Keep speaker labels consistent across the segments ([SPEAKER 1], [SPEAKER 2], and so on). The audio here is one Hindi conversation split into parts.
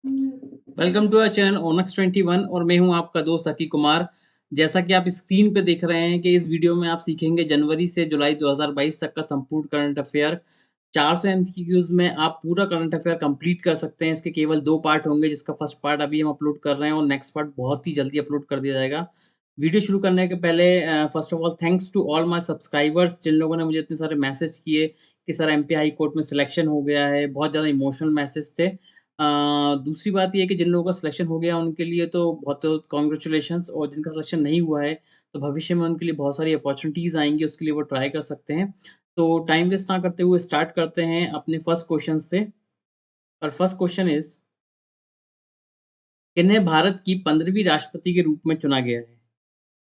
[SPEAKER 1] वेलकम टू आवर चैनल ओनक्स 21 और मैं हूं आपका दोस्त अकी कुमार। जैसा कि आप स्क्रीन पे देख रहे हैं कि इस वीडियो में आप सीखेंगे जनवरी से जुलाई 2022 तक का संपूर्ण करंट अफेयर। 400 एमसीक्यूज में आप पूरा करंट अफेयर कंप्लीट कर सकते हैं। इसके केवल 2 पार्ट होंगे, जिसका फर्स्ट पार्ट अभी हम अपलोड कर रहे हैं और नेक्स्ट पार्ट बहुत ही जल्दी अपलोड कर दिया जाएगा। वीडियो शुरू करने के पहले first of all thanks to all my subscribers, जिन लोगों ने मुझे इतने सारे मैसेज किए कि सर एमपी हाई कोर्ट में सिलेक्शन हो गया है। बहुत ज़्यादा इमोशनल मैसेज थे। दूसरी बात ये है कि जिन लोगों का सिलेक्शन हो गया उनके लिए तो बहुत-बहुत कांग्रेचुलेशंस, और जिनका सिलेक्शन नहीं हुआ है, तो भविष्य में उनके लिए बहुत सारी अपॉर्च्युनिटीज़ आएँगी, उसके लिए वो ट्राई कर सकते हैं। तो टाइम वेस्ट ना करते हुए स्टार्ट करते हैं अपने फर्स्ट क्वेश्चन से। और फर्स्ट क्वेश्चन इज़, किन्हें भारत की 15वीं राष्ट्रपति के रूप में चुना गया है?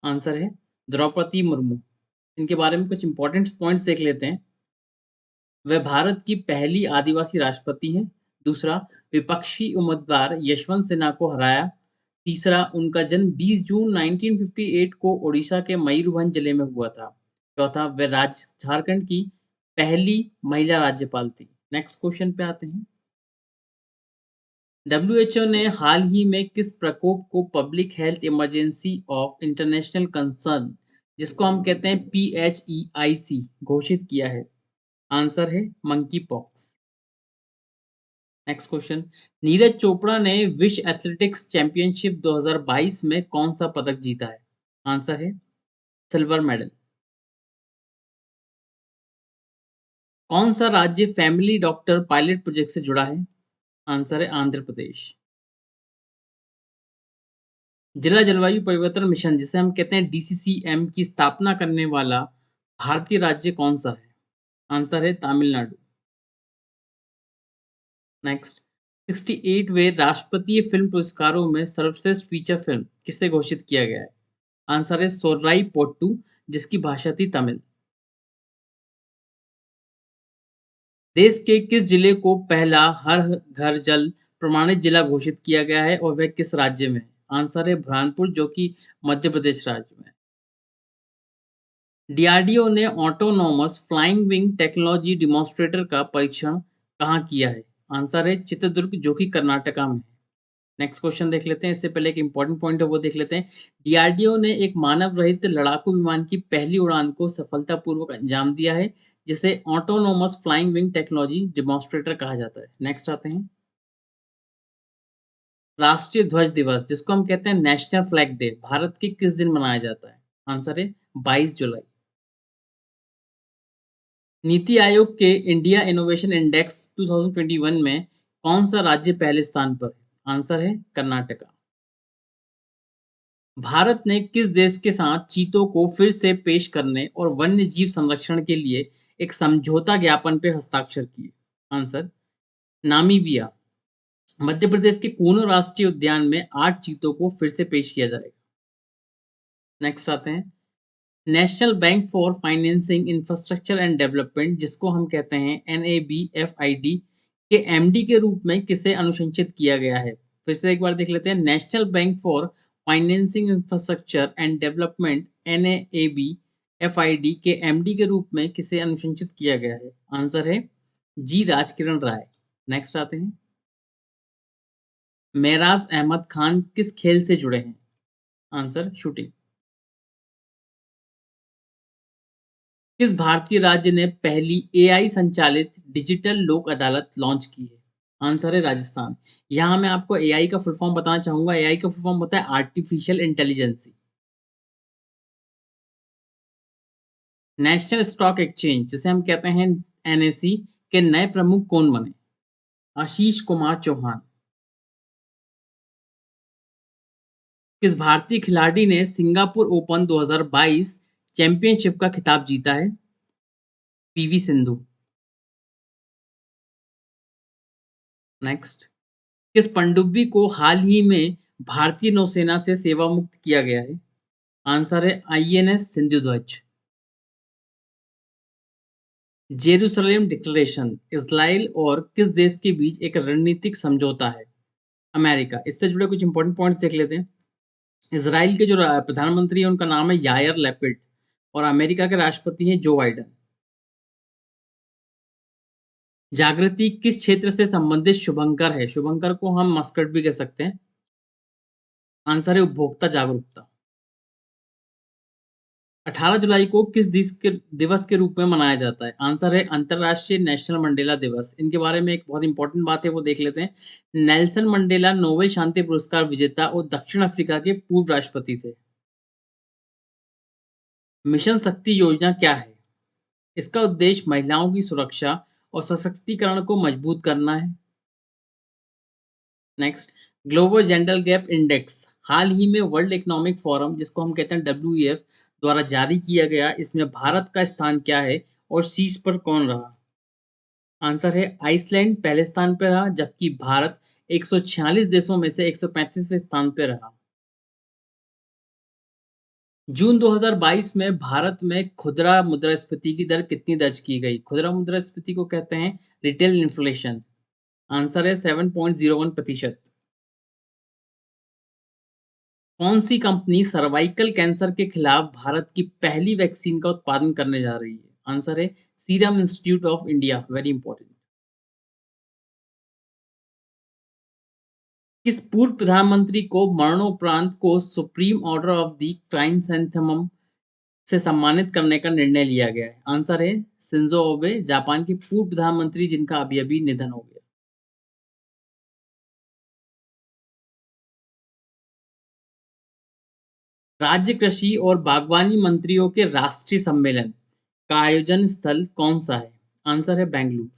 [SPEAKER 1] आंसर है द्रौपदी मुर्मू। इनके बारे में कुछ इंपॉर्टेंट पॉइंट्स देख लेते हैं। वह भारत की पहली आदिवासी राष्ट्रपति हैं। दूसरा, विपक्षी उम्मीदवार यशवंत सिन्हा को हराया। तीसरा, उनका जन्म 20 जून 1958 को ओडिशा के मयूरभंज जिले में हुआ था। चौथा, वह झारखंड की पहली महिला राज्यपाल थी। नेक्स्ट क्वेश्चन पे आते हैं। डब्ल्यूएचओ ने हाल ही में किस प्रकोप को public health emergency of international concern, जिसको हम कहते हैं PHEIC, घोषित किया है? आंसर है monkey pox. Next question. Neeraj Chopra ने विश्व एथलेटिक्स चैंपियनशिप 2022 में कौन सा पदक जीता है? आंसर है सिल्वर मेडल। कौन सा राज्य फैमिली डॉक्टर पायलट प्रोजेक्ट से जुड़ा है? आंसर है आंध्र प्रदेश। जिला जलवायु परिवर्तन मिशन, जिसे हम कहते हैं DCCM, की स्थापना करने वाला भारतीय राज्य कौन सा है? आंसर है तमिलनाडु। नेक्स्ट। 68वें राष्ट्रपतीय फिल्म पुरस्कारों में सर्वश्रेष्ठ फीचर फिल्म किसे घोषित किया गया है? आंसर है सोर्राई पोट्टू, जिसकी भाषा थी तमिल। देश के किस जिले को पहला हर घर जल प्रमाणित जिला घोषित किया गया है और वह किस राज्य में है? आंसर है बुरहानपुर, जो कि मध्य प्रदेश राज्य में है। डीआरडीओ ने autonomous flying wing technology demonstrator का परीक्षण कहाँ किया है? आंसर है चित्रदुर्ग, जो कि कर्नाटका में है। नेक्स्ट क्वेश्चन देख लेते हैं। इससे पहले एक इंपॉर्टेंट पॉइंट है वो देख लेते हैं। डीआरडीओ ने एक मानव रहित लड़ाकू विमान की पहली उड़ान को सफलतापूर्वक अंजाम दिया है, जिसे autonomous flying wing technology demonstrator कहा जाता है। नेक्स्ट आते हैं। राष्ट्रीय ध्वज दिवस, जिसको हम कहते हैं नेशनल फ्लैग डे, भारत के किस दिन मनाया जाता है? आंसर है 22 जुलाई। नीति आयोग के इंडिया इनोवेशन इंडेक्स 2021 में कौन सा राज्य पहले स्थान पर है? आंसर है कर्नाटका। भारत ने किस देश के साथ चीतों को फिर से पेश करने और वन्य जीव संरक्षण के लिए एक समझौता ज्ञापन पे हस्ताक्षर किए? Answer Namibia. मध्य प्रदेश के कूनो राष्ट्रीय उद्यान में 8 चीतों को फिर से पेश किया जाएगा। नेक्स्ट आते हैं। National bank for financing infrastructure and development, जिसको हम कहते हैं NABFID, के MD के रूप में किसे अनुशंसित किया गया है? फिर से एक बार देख लेते हैं। National bank for financing infrastructure and development NABFID के MD के रूप में किसे अनुशंसित किया गया है? आंसर है जी राजकिरण राय। नेक्स्ट आते हैं। मेराज अहमद खान किस खेल से जुड़े हैं? Answer shooting. किस भारतीय राज्य ने पहली AI संचालित डिजिटल लोक अदालत लॉन्च की है? आंसर है राजस्थान। यहाँ मैं आपको AI का फुल फॉर्म बताना चाहूंगा। AI का फुल फॉर्म होता है artificial intelligence. National stock exchange, जिसे हम कहते हैं NSE, के नए प्रमुख कौन बने? आशीष कुमार चौहान। किस भारतीय खिलाड़ी ने सिंगापुर ओपन 2022 चैंपियनशिप का खिताब जीता है? PV सिंधु। नेक्स्ट। किस पनडुब्बी को हाल ही में भारतीय नौसेना से सेवा मुक्त किया गया है? आंसर है INS सिंधु ध्वज। जेरूसलेम डिक्लेरेशन इजराइल और किस देश के बीच एक रणनीतिक समझौता है? अमेरिका। इससे जुड़े कुछ इंपॉर्टेंट पॉइंट्स देख लेते हैं। इजराइल के जो प्रधानमंत्री है उनका नाम है यायर लैपिड, और अमेरिका के राष्ट्रपति हैं जो बाइडन। जागृति किस क्षेत्र से संबंधित शुभंकर है? शुभंकर को हम मस्कट भी कह सकते हैं। आंसर है उपभोक्ता जागरूकता। 18 जुलाई को किस दिवस के रूप में मनाया जाता है? आंसर है अंतर्राष्ट्रीय नेशनल मंडेला दिवस। इनके बारे में एक बहुत इंपॉर्टेंट बात है, वो देख लेते हैं। नेल्सन मंडेला नोबेल शांति पुरस्कार विजेता और दक्षिण अफ्रीका के पूर्व राष्ट्रपति थे। मिशन शक्ति योजना क्या है? इसका उद्देश्य महिलाओं की सुरक्षा और सशक्तिकरण को मजबूत करना है। Next, Global Gender Gap Index हाल ही में वर्ल्ड इकोनॉमिक फोरम, जिसको हम कहते हैं WEF, द्वारा जारी किया गया। इसमें भारत का स्थान क्या है और शीर्ष पर कौन रहा? आंसर है आइसलैंड पहले स्थान पर रहा, जबकि भारत 146 देशों में से 135वें स्थान पर रहा। जून 2022 में भारत में खुदरा मुद्रास्फीति की दर कितनी दर्ज की गई? खुदरा मुद्रास्फीति को कहते हैं रिटेल इन्फ्लेशन। आंसर है 7.01%। कौन सी कंपनी सर्वाइकल कैंसर के खिलाफ भारत की पहली वैक्सीन का उत्पादन करने जा रही है? आंसर है serum institute of India. Very important. किस पूर्व प्रधानमंत्री को मरणोपरांत को supreme order of the chrysanthemum से सम्मानित करने का निर्णय लिया गया है? आंसर है शिंजो ओबे, जापान के पूर्व प्रधानमंत्री जिनका अभी अभी निधन हो गया। राज्य कृषि और बागवानी मंत्रियों के राष्ट्रीय सम्मेलन का आयोजन स्थल कौन सा है? आंसर है बेंगलुरु।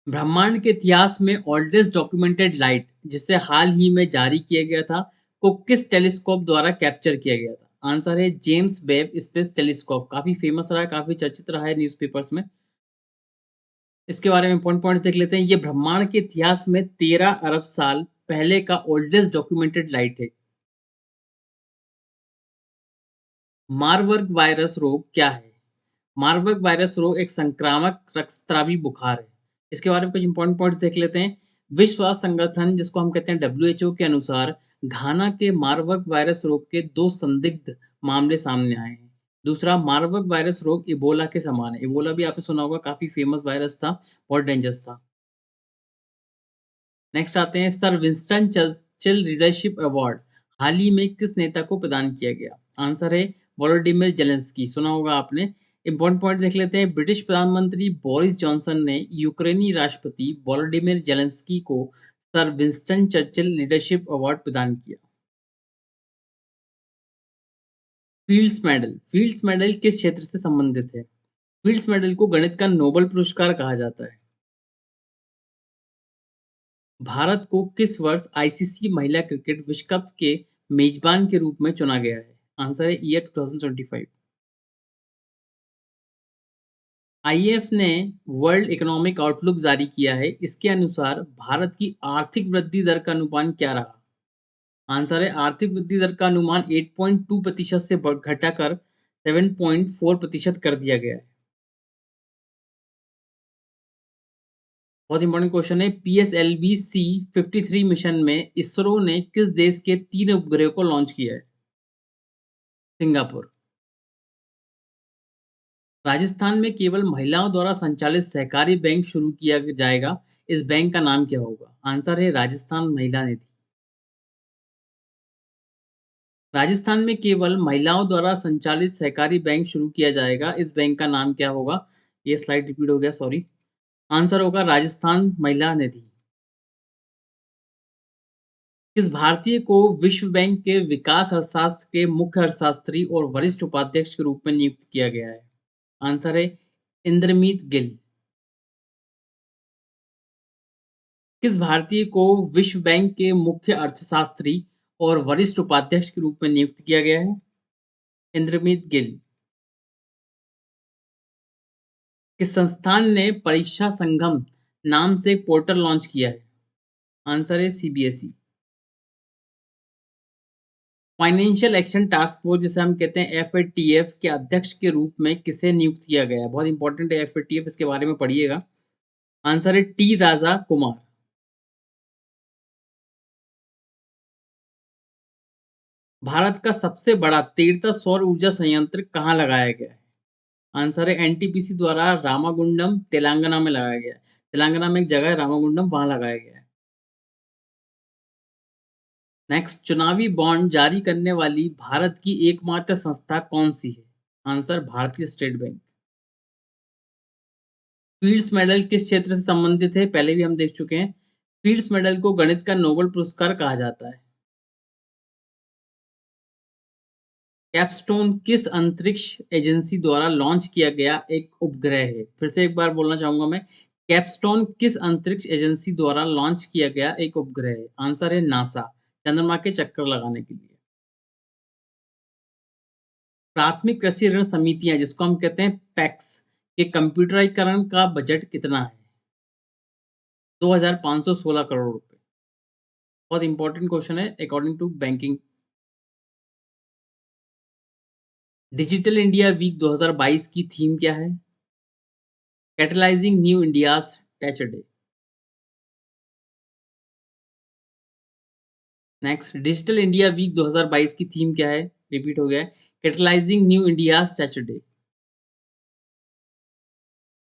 [SPEAKER 1] ब्रह्मांड के इतिहास में ओल्डेस्ट डॉक्यूमेंटेड लाइट, जिसे हाल ही में जारी किया गया था, को किस टेलीस्कोप द्वारा कैप्चर किया गया था? आंसर है जेम्स वेब स्पेस टेलीस्कोप। काफी फेमस रहा है, काफी चर्चित रहा है न्यूज़पेपर्स में। इसके बारे में इंपॉर्टेंट पॉइंट्स देख लेते हैं। ये ब्रह्मांड के इतिहास में 13 अरब साल पहले का ओल्डेस्ट डॉक्यूमेंटेड लाइट है। मारबर्ग वायरस रोग क्या है? मार्बर्ग वायरस रोग एक संक्रामक रक्तस्रावी बुखार है। इसके बारे में कुछ इंपॉर्टेंट पॉइंट्स देख लेते हैं। विश्व स्वास्थ्य संगठन, जिसको हम कहते हैं WHO, के अनुसार घाना के मार्बर्ग वायरस रोग के 2 संदिग्ध मामले सामने आए हैं। दूसरा, मार्बर्ग वायरस रोग इबोला के समान है। इबोला भी आपने सुना होगा, काफी फेमस वायरस था, बहुत डेंजरस था। नेक्स्ट आते हैं, Sir Winston Churchill Leadership Award हाल ही में किस नेता को प्रदान किया गया? आंसर है वोलोडिमिर जेलेंस्की। सुना होगा आपने। इंपॉर्टेंट पॉइंट देख लेते हैं। ब्रिटिश प्रधानमंत्री बोरिस जॉनसन ने यूक्रेनी राष्ट्रपति वोलोडिमिर जेलेंस्की को sir Winston Churchill Leadership award प्रदान किया। फील्ड्स मेडल किस क्षेत्र से संबंधित है? फील्ड्स मेडल को गणित का नोबेल पुरस्कार कहा जाता है। भारत को किस वर्ष ICC महिला क्रिकेट विश्व कप के मेजबान के रूप में चुना गया है? आंसर है ईयर 2025। IMF ने वर्ल्ड इकोनॉमिक आउटलुक जारी किया है। इसके अनुसार भारत की आर्थिक वृद्धि दर का अनुमान क्या रहा? आंसर है आर्थिक वृद्धि दर का अनुमान 8.2% से घटाकर 7.4% कर दिया गया है। बहुत इंपॉर्टेंट क्वेश्चन है। PSLV-C-53 मिशन में इसरो ने किस देश के 3 उपग्रह को लॉन्च किया है? सिंगापुर। राजस्थान में केवल महिलाओं द्वारा संचालित सहकारी बैंक शुरू किया जाएगा। इस बैंक का नाम क्या होगा? आंसर है राजस्थान महिला निधि। राजस्थान में केवल महिलाओं द्वारा संचालित सहकारी बैंक शुरू किया जाएगा। इस बैंक का नाम क्या होगा? ये स्लाइड रिपीट हो गया, सॉरी। आंसर होगा राजस्थान महिला निधि। किस भारतीय को विश्व बैंक के विकास अर्थशास्त्र के मुख्य अर्थशास्त्री और वरिष्ठ उपाध्यक्ष के रूप में नियुक्त किया गया है? आंसर है इंद्रमीत गिल। किस भारतीय को विश्व बैंक के मुख्य अर्थशास्त्री और वरिष्ठ उपाध्यक्ष के रूप में नियुक्त किया गया है? इंद्रमीत गिल। किस संस्थान ने परीक्षा संगम नाम से एक पोर्टल लॉन्च किया है? आंसर है CBSE। Financial action task force, जिसे हम कहते हैं FATF, के अध्यक्ष के रूप में किसे नियुक्त किया गया है? बहुत इंपॉर्टेंट है FATF, इसके बारे में पढ़िएगा। आंसर है T राजा कुमार। भारत का सबसे बड़ा तेरता सौर ऊर्जा संयंत्र कहाँ लगाया गया है? आंसर है एनटीपीसी द्वारा रामागुंडम तेलंगाना में लगाया गया है। तेलंगाना में एक जगह है रामागुंडम, वहां लगाया गया है। नेक्स्ट, चुनावी बॉन्ड जारी करने वाली भारत की एकमात्र संस्था कौन सी है? आंसर भारतीय स्टेट बैंक। फील्ड्स मेडल किस क्षेत्र से संबंधित है? पहले भी हम देख चुके हैं। फील्ड्स मेडल को गणित का नोबेल पुरस्कार कहा जाता है। कैपस्टोन किस अंतरिक्ष एजेंसी द्वारा लॉन्च किया गया एक उपग्रह है? फिर से एक बार बोलना चाहूंगा मैं, कैपस्टोन किस अंतरिक्ष एजेंसी द्वारा लॉन्च किया गया एक उपग्रह है? आंसर है नासा, चंद्रमा के चक्कर लगाने के लिए। प्राथमिक कृषि ऋण समितियां, जिसको हम कहते हैं पैक्स, के कंप्यूटरीकरण का बजट कितना है? 2516 करोड़ रुपए। बहुत इंपॉर्टेंट क्वेश्चन है according to banking. Digital India week 2022 की थीम क्या है? Catalysing new India's techade. Next, digital India week 2022 की थीम क्या है? रिपीट हो गया है, catalysing new India's techade.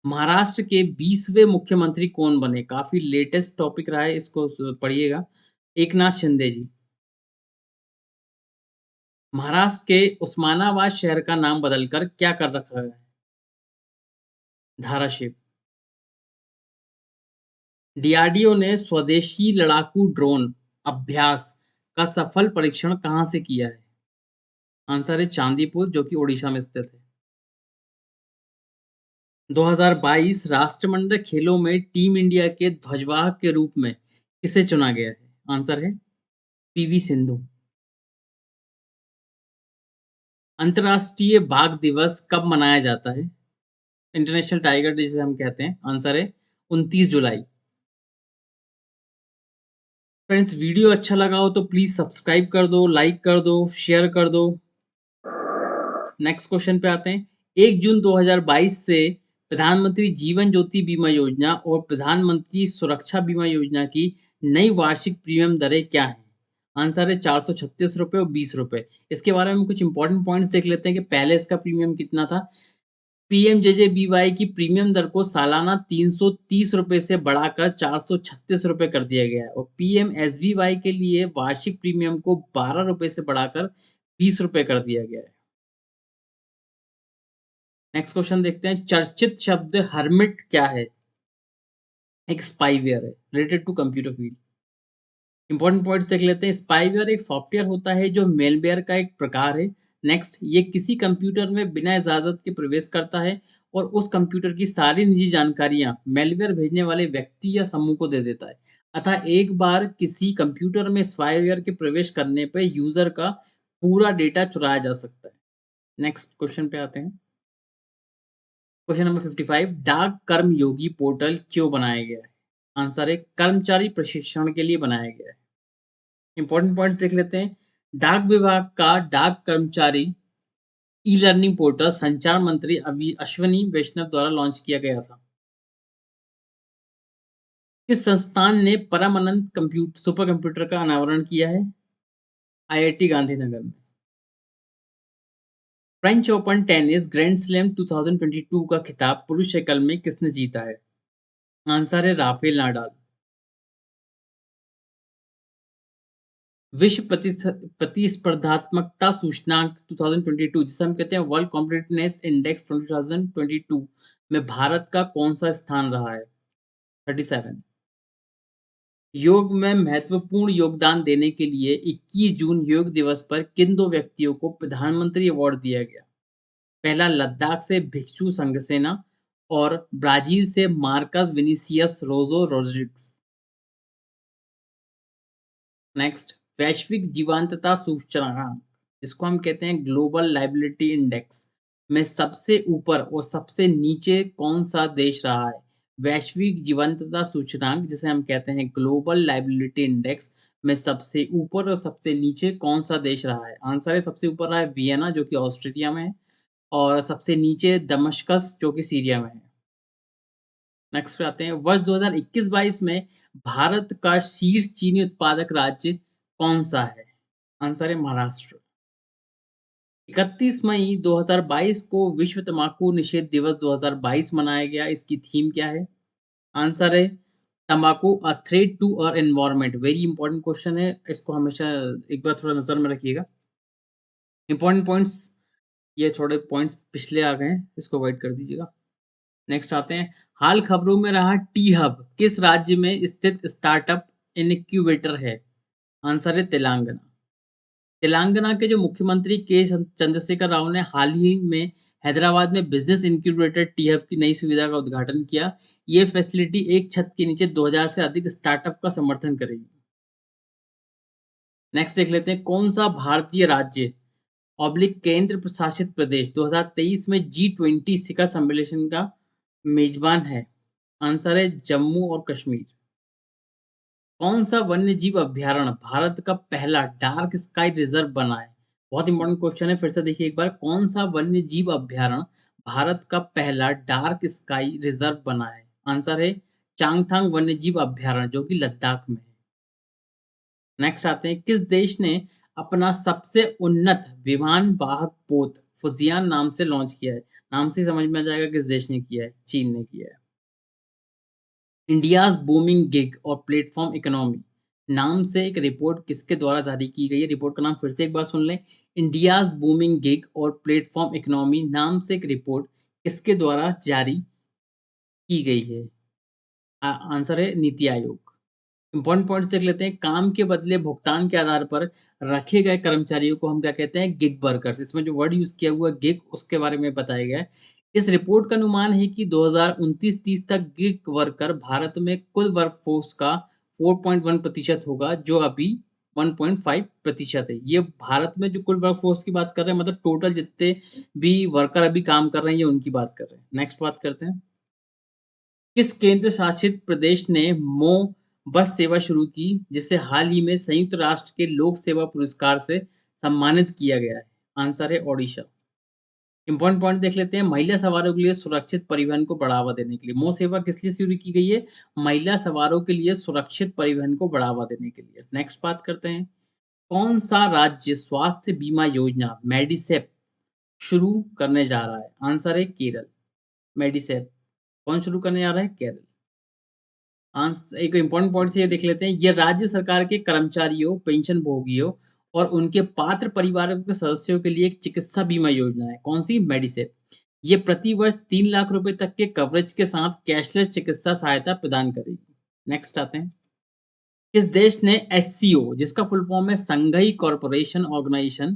[SPEAKER 1] Maharashtra के 20वें मुख्यमंत्री कौन बने? काफी लेटेस्ट टॉपिक रहा है, इसको पढ़िएगा। एकनाथ शिंदे जी। महाराष्ट्र के उस्मानाबाद शहर का नाम बदलकर क्या कर रखा है? धाराशिव। डीआरडीओ ने स्वदेशी लड़ाकू ड्रोन अभ्यास का सफल परीक्षण कहां से किया है? आंसर है चांदीपुर, जो कि ओडिशा में स्थित है। 2022 राष्ट्रमंडल खेलों में टीम इंडिया के ध्वजवाहक के रूप में किसे चुना गया है? आंसर है पीवी सिंधु। अंतर्राष्ट्रीय बाघ दिवस कब मनाया जाता है? इंटरनेशनल टाइगर डे जिसे हम कहते हैं। आंसर है 29 जुलाई। फ्रेंड्स, वीडियो अच्छा लगा हो तो प्लीज सब्सक्राइब कर दो, लाइक कर दो, शेयर कर दो। नेक्स्ट क्वेश्चन पे आते हैं। 1 जून 2022 से प्रधानमंत्री जीवन ज्योति बीमा योजना और प्रधानमंत्री सुरक्षा बीमा योजना की नई वार्षिक प्रीमियम दरें क्या हैं? आंसर है 436 रुपये और 20 रुपये। इसके बारे में कुछ इंपॉर्टेंट पॉइंट्स देख लेते हैं कि पहले इसका प्रीमियम कितना था। पीएमजेजेबीवाई की प्रीमियम दर को सालाना 330 रुपये से बढ़ाकर 436 रुपये कर दिया गया है और पीएमएसबीवाई के लिए वार्षिक प्रीमियम को 12 रुपये से बढ़ाकर 20 रुपये कर दिया गया है। नेक्स्ट क्वेश्चन देखते हैं। चर्चित शब्द हर्मिट क्या है? एक स्पाईवेयर है related to computer field. Important points देख लेते हैं। स्पाईवेयर एक सॉफ्टवेयर होता है जो मेलवेयर का एक प्रकार है। नेक्स्ट, ये किसी कंप्यूटर में बिना इजाजत के प्रवेश करता है और उस कंप्यूटर की सारी निजी जानकारियां मेलवेयर भेजने वाले व्यक्ति या समूह को दे देता है। अतः एक बार किसी कंप्यूटर में स्पाईवेयर के प्रवेश करने पर यूजर का पूरा डेटा चुराया जा सकता है। नेक्स्ट क्वेश्चन पे आते हैं। क्वेश्चन नंबर 55, डाक कर्मयोगी पोर्टल क्यों बनाया गया है? आंसर है कर्मचारी प्रशिक्षण के लिए बनाया गया है। इंपॉर्टेंट पॉइंट्स देख लेते हैं। डाक विभाग का डाक कर्मचारी ई लर्निंग पोर्टल संचार मंत्री अश्वनी वैष्णव द्वारा लॉन्च किया गया था। किस संस्थान ने परम अनंत कंप्यूटर सुपर कंप्यूटर का अनावरण किया है? आईआईटी गांधीनगर में। French open tennis grand slam 2022 का खिताब पुरुष एकल में किसने जीता है? आंसर है राफेल नाडाल। विश्व प्रतिस्पर्धात्मकता सूचकांक 2022, जिसे हम कहते हैं वर्ल्ड कॉम्पिटिटिवनेस इंडेक्स 2022 में भारत का कौन सा स्थान रहा है? 37। योग में महत्वपूर्ण योगदान देने के लिए 21 जून योग दिवस पर किन दो व्यक्तियों को प्रधानमंत्री अवार्ड दिया गया? पहला, लद्दाख से भिक्षु संघसेना और ब्राजील से मार्कस विनिसियस रोजो रोड्रिग्स। नेक्स्ट, वैश्विक जीवंतता सूचकांक, जिसको हम कहते हैं ग्लोबल लाइबिलिटी इंडेक्स, में सबसे ऊपर और सबसे नीचे कौन सा देश रहा है? वैश्विक जीवंतता सूचकांक, जिसे हम कहते हैं ग्लोबल लाइबिलिटी इंडेक्स, में सबसे ऊपर और सबसे नीचे कौन सा देश रहा है? आंसर है सबसे ऊपर रहा है वियना, जो कि ऑस्ट्रेलिया में है, और सबसे नीचे दमश्कस, जो कि सीरिया में है। नेक्स्ट पे आते हैं। वर्ष 2021-22 में भारत का शीर्ष चीनी उत्पादक राज्य कौन सा है? आंसर है महाराष्ट्र। 31 मई 2022 को विश्व तम्बाकू निषेध दिवस 2022 मनाया गया। इसकी थीम क्या है? आंसर है तम्बाकू a threat to our environment. Very important question है, इसको हमेशा एक बार थोड़ा नज़र में रखिएगा। इंपॉर्टेंट पॉइंट्स, ये थोड़े पॉइंट्स पिछले आ गए हैं, इसको अवॉइड कर दीजिएगा। नेक्स्ट आते हैं, हाल खबरों में रहा टी हब किस राज्य में स्थित स्टार्टअप इनक्यूबेटर है? आंसर है तेलंगाना। तेलंगाना के जो मुख्यमंत्री के चंद्रशेखर राव ने हाल ही में हैदराबाद में बिजनेस इंक्यूबेटर टी हब की नई सुविधा का उद्घाटन किया। ये फैसिलिटी एक छत के नीचे 2000 से अधिक स्टार्टअप का समर्थन करेगी। नेक्स्ट देख लेते हैं, कौन सा भारतीय राज्य ऑब्लिक केंद्र प्रशासित प्रदेश 2023 में G20 शिखर सम्मेलन का मेजबान है? आंसर है जम्मू और कश्मीर। कौन सा वन्य जीव अभ्यारण्य भारत का पहला डार्क स्काई रिजर्व बना है? बहुत इंपॉर्टेंट क्वेश्चन है, फिर से देखिए एक बार, कौन सा वन्य जीव अभ्यारण्य भारत का पहला डार्क स्काई रिजर्व बना है? आंसर है चांगथांग वन्य जीव अभ्यारण्य, जो कि लद्दाख में है। नेक्स्ट आते हैं, किस देश ने अपना सबसे उन्नत विमान वाहक पोत फुजियान नाम से लॉन्च किया है? नाम से समझ में आ जाएगा किस देश ने किया है, चीन ने किया है। इंडियाज बूमिंग गिग और प्लेटफॉर्म इकोनॉमी नाम से एक रिपोर्ट किसके द्वारा जारी की गई है? रिपोर्ट का नाम फिर से एक बार सुन लें, इंडियाज बूमिंग गिग और प्लेटफॉर्म इकोनॉमी नाम से एक रिपोर्ट किसके द्वारा जारी की गई है? आंसर है नीति आयोग। इंपॉर्टेंट पॉइंट्स देख लेते हैं, काम के बदले भुगतान के आधार पर रखे गए कर्मचारियों को हम क्या कहते हैं? Gig workers. इसमें जो वर्ड यूज किया हुआ गिग, उसके बारे में बताया गया है। इस रिपोर्ट का अनुमान है कि 2029-30 तक गिग वर्कर भारत में कुल वर्कफोर्स का 4.1% होगा, जो अभी 1.5% है। ये भारत में जो कुल वर्कफोर्स की बात कर रहे हैं, मतलब टोटल जितने भी वर्कर अभी काम कर रहे हैं, ये उनकी बात कर रहे हैं। नेक्स्ट बात करते हैं, किस केंद्र शासित प्रदेश ने मो बस सेवा शुरू की, जिसे हाल ही में संयुक्त राष्ट्र के लोक सेवा पुरस्कार से सम्मानित किया गया है? आंसर है ओडिशा। इंपॉर्टेंट पॉइंट देख लेते हैं, महिला सवारों के लिए सुरक्षित परिवहन को बढ़ावा देने के लिए मो सेवा किस लिए शुरू की गई है? महिला सवारों के लिए सुरक्षित परिवहन को बढ़ावा देने के लिए। नेक्स्ट बात करते हैं, कौन सा राज्य स्वास्थ्य बीमा योजना मेडिसेप शुरू करने जा रहा है? आंसर है केरल। मेडिसेप कौन शुरू करने जा रहा है? केरल। एक इम्पोर्टेंट पॉइंट से ये देख लेते हैं, ये राज्य सरकार के कर्मचारियों, पेंशन भोगियों और उनके पात्र परिवारों के सदस्यों के लिए एक चिकित्सा बीमा योजना है। कौन सी? मेडिसेप। ये प्रति वर्ष 3 लाख रुपए तक के कवरेज के साथ कैशलेस चिकित्सा सहायता प्रदान करेगी। नेक्स्ट आते हैं, किस देश ने एससीओ, जिसका फुल फॉर्म है संघीय कॉरपोरेशन ऑर्गेनाइजेशन,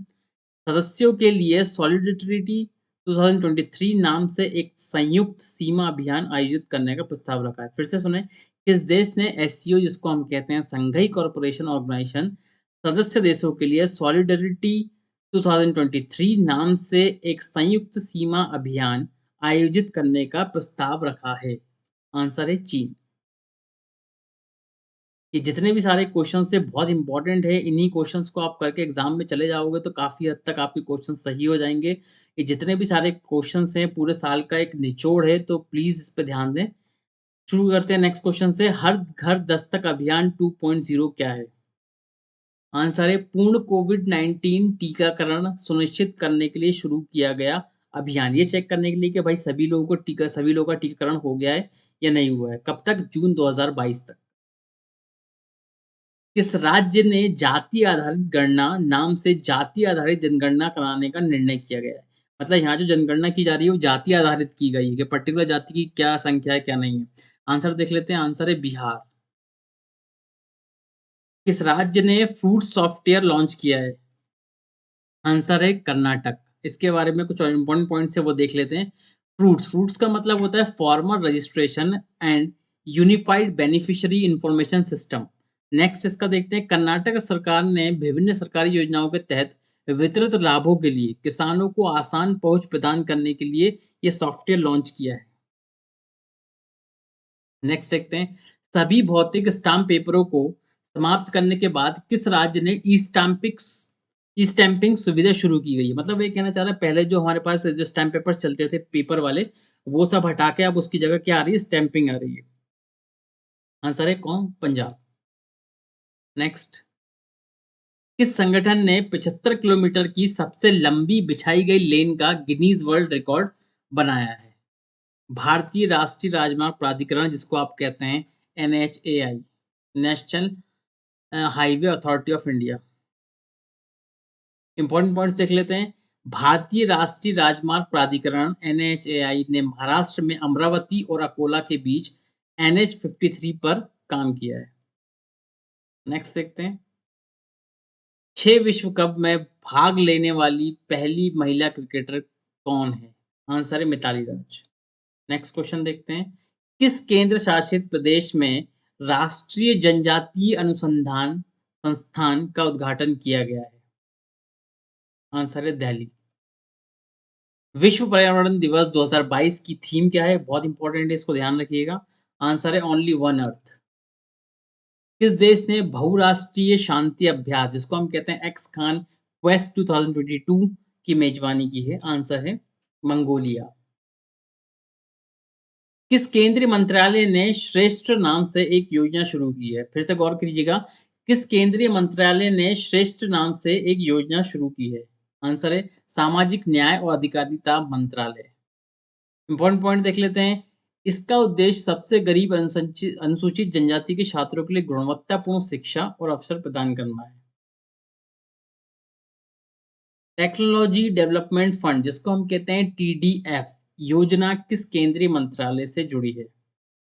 [SPEAKER 1] सदस्यों के लिए सॉलिडरिटी 2023 नाम से एक संयुक्त सीमा अभियान आयोजित करने का प्रस्ताव रखा है? फिर से सुने, किस देश ने एससीओ, जिसको हम कहते हैं संघीय कॉरपोरेशन ऑर्गेनाइजेशन, सदस्य देशों के लिए सॉलिडरिटी 2023 नाम से एक संयुक्त सीमा अभियान आयोजित करने का प्रस्ताव रखा है? आंसर है चीन। ये जितने भी सारे क्वेश्चंस है बहुत इंपॉर्टेंट है, इन्हीं क्वेश्चंस को आप करके एग्जाम में चले जाओगे तो काफ़ी हद तक आपके क्वेश्चन सही हो जाएँगे। ये जितने भी सारे क्वेश्चंस हैं पूरे साल का एक निचोड़ है, तो प्लीज़ इस पे ध्यान दें। शुरू करते हैं नेक्स्ट क्वेश्चन से, हर घर दस्तक अभियान 2.0 क्या है? आंसर है पूर्ण कोविड-19 टीकाकरण सुनिश्चित करने के लिए शुरू किया गया अभियान। ये चेक करने के लिए कि भाई सभी लोगों का टीकाकरण हो गया है या नहीं हुआ है। कब तक? जून 2022 तक। किस राज्य ने जाति आधारित गणना नाम से जाति आधारित जनगणना कराने का निर्णय किया गया है? मतलब यहाँ जो जनगणना की जा रही है वो जाति आधारित की गई है कि पर्टिकुलर जाति की क्या संख्या है क्या नहीं है। आंसर देख लेते हैं, आंसर है बिहार। किस राज्य ने फ्रूट सॉफ्टवेयर लॉन्च किया है? आंसर है कर्नाटक। इसके बारे में कुछ और इंपॉर्टेंट पॉइंट्स है वो देख लेते हैं। फ्रूट्स का मतलब होता है farmer registration and unified beneficiary information system. Next इसका देखते हैं, कर्नाटक सरकार ने विभिन्न सरकारी योजनाओं के तहत वितरित लाभों के लिए किसानों को आसान पहुंच प्रदान करने के लिए ये सॉफ्टवेयर लॉन्च किया है। नेक्स्ट देखते हैं, सभी भौतिक स्टाम्प पेपरों को समाप्त करने के बाद किस राज्य ने ई स्टैंपिंग सुविधा शुरू की गई है? मतलब ये कहना चाह रहा है, पहले जो हमारे पास जो स्टैम्प पेपर्स चलते थे पेपर वाले, वो सब हटा के अब उसकी जगह क्या आ रही है? स्टैंपिंग आ रही है। आंसर है कौन? पंजाब। नेक्स्ट, किस संगठन ने 75 किलोमीटर की सबसे लंबी बिछाई गई लेन का गिनीज वर्ल्ड रिकॉर्ड बनाया है? भारतीय राष्ट्रीय राजमार्ग प्राधिकरण, जिसको आप कहते हैं NHAI, national highway authority of India. Important points देख लेते हैं। भारतीय राष्ट्रीय राजमार्ग प्राधिकरण NHAI ने महाराष्ट्र में अमरावती और अकोला के बीच NH53 पर काम किया है। नेक्स्ट देखते हैं। 6 विश्व कप में भाग लेने वाली पहली महिला क्रिकेटर कौन है? आंसर है मिताली राज। नेक्स्ट क्वेश्चन देखते हैं। किस केंद्र शासित प्रदेश में राष्ट्रीय जनजातीय अनुसंधान संस्थान का उद्घाटन किया गया है? आंसर है दिल्ली। विश्व पर्यावरण दिवस 2022 की थीम क्या है? बहुत इंपॉर्टेंट है, इसको ध्यान रखिएगा। आंसर है ओनली वन अर्थ। किस देश ने बहुराष्ट्रीय शांति अभ्यास, जिसको हम कहते हैं एक्स खान क्वेस्ट 2022 की मेजबानी की है? आंसर है मंगोलिया। किस केंद्रीय मंत्रालय ने श्रेष्ठ नाम से एक योजना शुरू की है? फिर से गौर कीजिएगा, किस केंद्रीय मंत्रालय ने श्रेष्ठ नाम से एक योजना शुरू की है? आंसर है सामाजिक न्याय और अधिकारिता मंत्रालय। इंपॉर्टेंट पॉइंट देख लेते हैं। इसका उद्देश्य सबसे गरीब अनुसूचित जनजाति के छात्रों के लिए गुणवत्तापूर्ण शिक्षा और अवसर प्रदान करना है। टेक्नोलॉजी डेवलपमेंट फंड, जिसको हम कहते हैं TDF, योजना किस केंद्रीय मंत्रालय से जुड़ी है?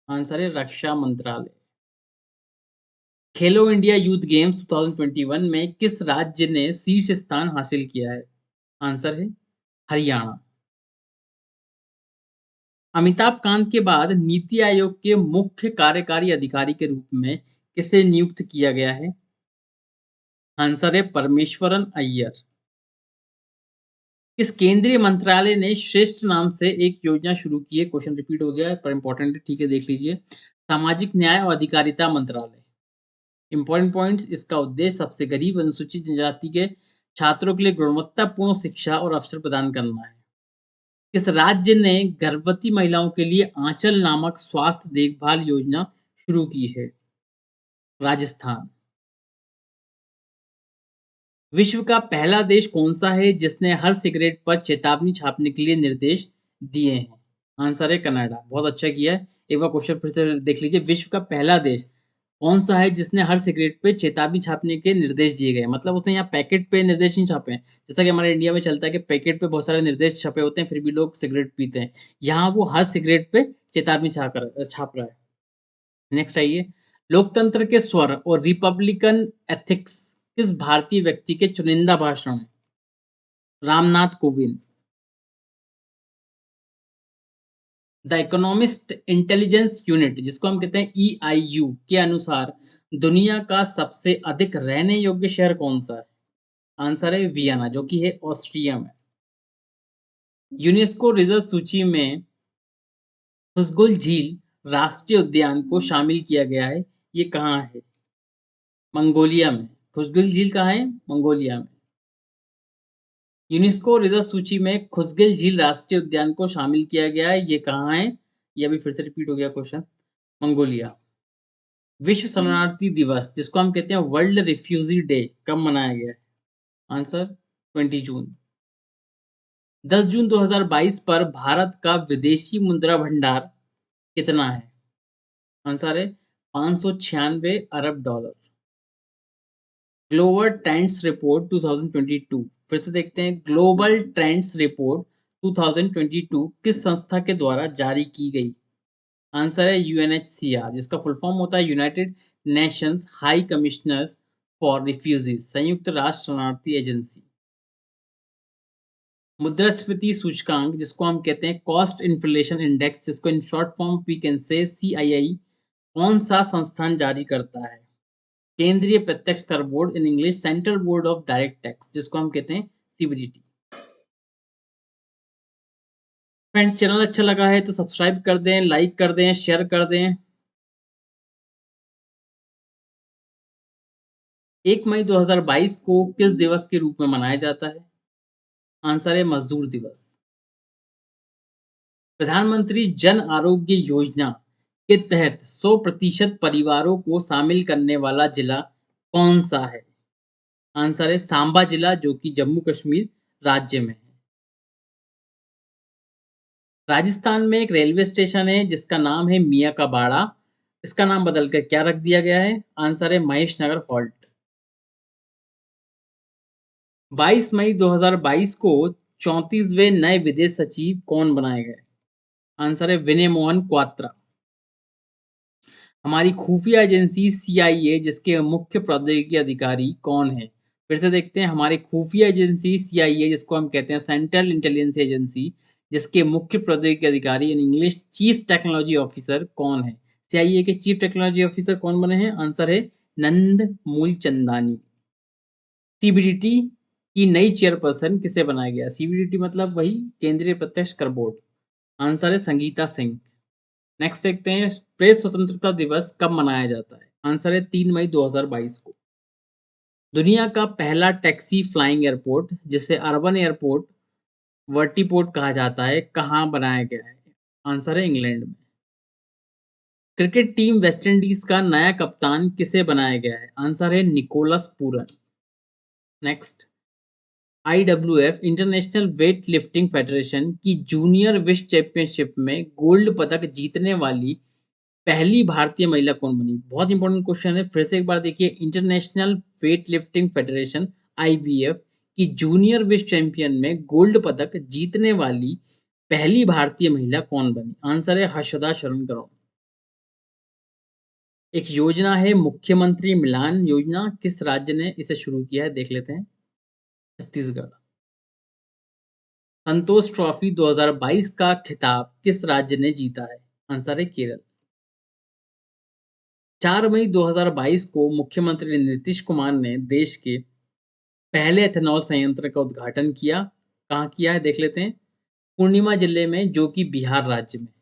[SPEAKER 1] आंसर है रक्षा मंत्रालय। खेलो इंडिया यूथ गेम्स 2021 में किस राज्य ने शीर्ष स्थान हासिल किया है? आंसर है हरियाणा। अमिताभ कांत के बाद नीति आयोग के मुख्य कार्यकारी अधिकारी के रूप में किसे नियुक्त किया गया है? आंसर है परमेश्वरन अय्यर। किस केंद्रीय मंत्रालय ने श्रेष्ठ नाम से एक योजना शुरू की है? क्वेश्चन रिपीट हो गया है पर इंपॉर्टेंट है, ठीक है, देख लीजिए। सामाजिक न्याय और अधिकारिता मंत्रालय। इंपॉर्टेंट पॉइंट्स, इसका उद्देश्य सबसे गरीब अनुसूचित जनजाति के छात्रों के लिए गुणवत्तापूर्ण शिक्षा और अवसर प्रदान करना है। किस राज्य ने गर्भवती महिलाओं के लिए आंचल नामक स्वास्थ्य देखभाल योजना शुरू की है? राजस्थान। विश्व का पहला देश कौन सा है जिसने हर सिगरेट पर चेतावनी छापने के लिए निर्देश दिए हैं? आंसर है कनाडा। बहुत अच्छा किया है। एक बार क्वेश्चन फिर से देख लीजिए। विश्व का पहला देश कौन सा है जिसने हर सिगरेट पे चेतावनी छापने के निर्देश दिए गए? मतलब उसने यहाँ पैकेट पे निर्देश नहीं छापे हैं, जैसा कि हमारे इंडिया में चलता है कि पैकेट पे बहुत सारे निर्देश छपे होते हैं फिर भी लोग सिगरेट पीते हैं। यहाँ वो हर सिगरेट पे चेतावनी छाप रहा है। नेक्स्ट आइए। लोकतंत्र के स्वर और रिपब्लिकन एथिक्स किस भारतीय व्यक्ति के चुनिंदा भाषण में? Ramnath Kovind. The economist intelligence unit, जिसको हम कहते हैं EIU, के अनुसार दुनिया का सबसे अधिक रहने योग्य शहर कौन सा है? आंसर है वियना, जो कि है ऑस्ट्रिया में। यूनेस्को रिजर्व सूची में खुसगुल झील राष्ट्रीय उद्यान को शामिल किया गया है, ये कहाँ है? मंगोलिया में। खुसगुल झील कहाँ है? मंगोलिया में। यूनेस्को रिजर्व सूची में खुसगिल झील राष्ट्रीय उद्यान को शामिल किया गया है, ये कहाँ है? ये अभी फिर से रिपीट हो गया क्वेश्चन। मंगोलिया। विश्व शरणार्थी दिवस, जिसको हम कहते हैं वर्ल्ड रिफ्यूजी डे, कब मनाया गया है? आंसर 20 जून। 10 जून 2022 पर भारत का विदेशी मुद्रा भंडार कितना है? आंसर है 596 अरब डॉलर। ग्लोबल ट्रेंड्स रिपोर्ट 2022, फिर से देखते हैं। ग्लोबल ट्रेंड्स रिपोर्ट 2022 किस संस्था के द्वारा जारी की गई? आंसर है UNHCR, जिसका फुल फॉर्म होता है United Nations high commissioners for refugees, संयुक्त राष्ट्र शरणार्थी एजेंसी। मुद्रास्फीति सूचकांक, जिसको हम कहते हैं कॉस्ट इन्फ्लेशन इंडेक्स, जिसको in short form we can say CII, कौन सा संस्थान जारी करता है? केंद्रीय प्रत्यक्ष कर board, in English central board of direct tax, जिसको हम कहते हैं CBDT। फ्रेंड्स, चैनल अच्छा लगा है तो सब्सक्राइब कर दें, लाइक कर दें, शेयर कर दें। 1 मई 2022 को किस दिवस के रूप में मनाया जाता है? आंसर है मजदूर दिवस। प्रधानमंत्री जन आरोग्य योजना के तहत 100% परिवारों को शामिल करने वाला जिला कौन सा है? आंसर है सांबा जिला, जो कि जम्मू कश्मीर राज्य में है। राजस्थान में एक रेलवे स्टेशन है जिसका नाम है मियाँ का बाड़ा। इसका नाम बदलकर क्या रख दिया गया है? आंसर है महेश नगर हॉल्ट। 22 मई 2022 को 34वें नए विदेश सचिव कौन बनाए गए? आंसर है विनय मोहन क्वात्रा। हमारी खुफिया एजेंसी सीआईए जिसके मुख्य प्रौद्योगिकी अधिकारी कौन है? फिर से देखते हैं, हमारी खुफिया एजेंसी सीआईए जिसको हम कहते हैं सेंट्रल इंटेलिजेंस एजेंसी, जिसके मुख्य प्रौद्योगिकी अधिकारी in English chief technology officer कौन है? सीआईए के चीफ टेक्नोलॉजी ऑफिसर कौन बने हैं? आंसर है नंद मूलचंदानी। सीबीडीटी की नई चेयरपर्सन किसे बनाया गया? सीबीडीटी मतलब वही केंद्रीय प्रत्यक्ष कर बोर्ड। आंसर है संगीता सिंह। नेक्स्ट देखते हैं, प्रेस स्वतंत्रता दिवस कब मनाया जाता है? आंसर है 3 मई 2022 को। दुनिया का पहला टैक्सी फ्लाइंग एयरपोर्ट जिसे अर्बन एयरपोर्ट वर्टीपोर्ट कहा जाता है, कहाँ बनाया गया है? आंसर है इंग्लैंड में। क्रिकेट टीम वेस्टइंडीज का नया कप्तान किसे बनाया गया है? आंसर है Nicholas Pooran. Next, IWF international weight lifting federation की जूनियर विश्व चैंपियनशिप में गोल्ड पदक जीतने वाली पहली भारतीय महिला कौन बनी? बहुत इंपॉर्टेंट क्वेश्चन है, फिर से एक बार देखिए। International weight lifting federation IVF की जूनियर विश्व चैंपियन में गोल्ड पदक जीतने वाली पहली भारतीय महिला कौन बनी? आंसर है हर्षदा शरण करोल। एक योजना है मुख्यमंत्री मिलान योजना, किस राज्य ने इसे शुरू किया है? देख लेते हैं, छत्तीसगढ़। संतोष ट्रॉफी 2022 का खिताब किस राज्य ने जीता है? आंसर है केरल। 4 मई 2022 को मुख्यमंत्री नीतीश कुमार ने देश के पहले एथेनॉल संयंत्र का उद्घाटन किया। कहाँ किया है? देख लेते हैं, पूर्णिमा जिले में, जो कि बिहार राज्य में है।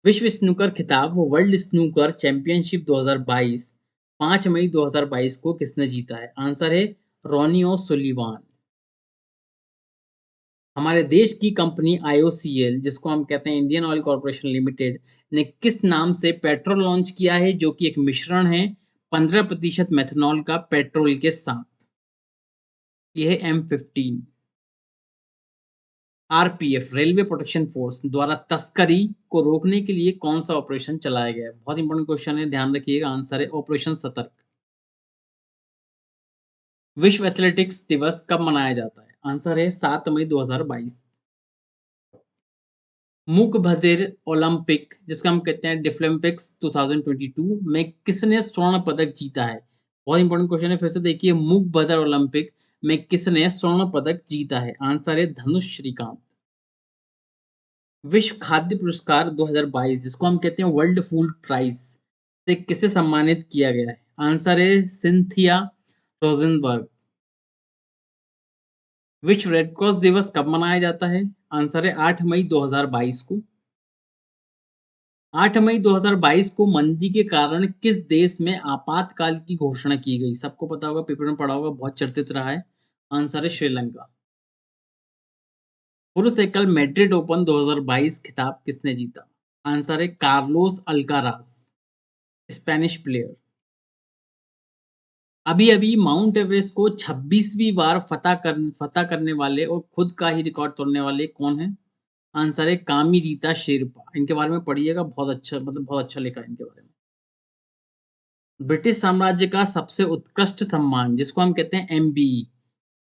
[SPEAKER 1] विश्व स्नूकर खिताब वर्ल्ड स्नूकर चैंपियनशिप 2022 5 मई 2022 को किसने जीता है? आंसर है रॉनी ओ सुलिवान। हमारे देश की कंपनी आईओसीएल, जिसको हम कहते हैं इंडियन ऑयल कॉर्पोरेशन लिमिटेड, ने किस नाम से पेट्रोल लॉन्च किया है, जो कि एक मिश्रण है 15% मेथनॉल का पेट्रोल के साथ? यह है M15। RPF railway protection force द्वारा तस्करी को रोकने के लिए कौन सा ऑपरेशन चलाया गया है? बहुत इंपॉर्टेंट क्वेश्चन है, ध्यान रखिएगा। आंसर है ऑपरेशन सतर्क। विश्व एथलेटिक्स दिवस कब मनाया जाता है? आंसर है 7 मई 2022। मूक बधिर ओलंपिक, जिसका हम कहते हैं डिफलिम्पिक्स 2022 में किसने स्वर्ण पदक जीता है? बहुत इंपॉर्टेंट क्वेश्चन है, फिर से देखिए, मूक बधिर ओलंपिक में किसने स्वर्ण पदक जीता है? आंसर है धनुष श्रीकांत। विश्व खाद्य पुरस्कार 2022, जिसको हम कहते हैं वर्ल्ड फूड प्राइज, से किसे सम्मानित किया गया है? आंसर है सिंथिया रोजनबर्ग। विश्व रेड क्रॉस दिवस कब मनाया जाता है? आंसर है 8 मई 2022 को। 8 मई 2022 को मंदी के कारण किस देश में आपातकाल की घोषणा की गई? सबको पता होगा, पेपर में पढ़ा होगा, बहुत चर्चित रहा है। आंसर है श्रीलंका। पुरुष एकल मैड्रिड ओपन 2022 खिताब किसने जीता? आंसर है कार्लोस अल्काराज, स्पेनिश प्लेयर। अभी अभी माउंट एवरेस्ट को 26वीं बार फतह करने वाले और खुद का ही रिकॉर्ड तोड़ने वाले कौन है? आंसर है कामी रीता शेरपा। इनके बारे में पढ़िएगा, बहुत अच्छा, मतलब बहुत अच्छा लिखा है इनके बारे में। ब्रिटिश साम्राज्य का सबसे उत्कृष्ट सम्मान, जिसको हम कहते हैं एमबीई,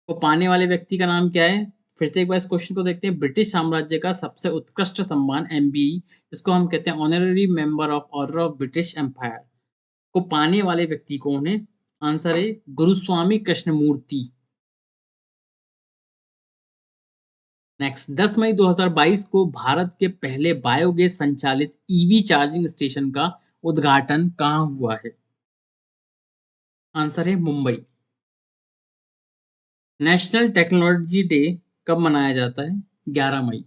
[SPEAKER 1] को पाने वाले व्यक्ति का नाम क्या है? फिर से एक बार इस क्वेश्चन को देखते हैं। ब्रिटिश साम्राज्य का सबसे उत्कृष्ट सम्मान एमबीई, जिसको हम कहते हैं honorary member of order of British empire, को पाने वाले व्यक्ति कौन है? आंसर है गुरुस्वामी कृष्णमूर्ति। नेक्स्ट, 10 मई 2022 को भारत के पहले बायोगैस संचालित ईवी चार्जिंग स्टेशन का उद्घाटन कहाँ हुआ है? आंसर है मुंबई। नेशनल टेक्नोलॉजी डे कब मनाया जाता है? 11 मई।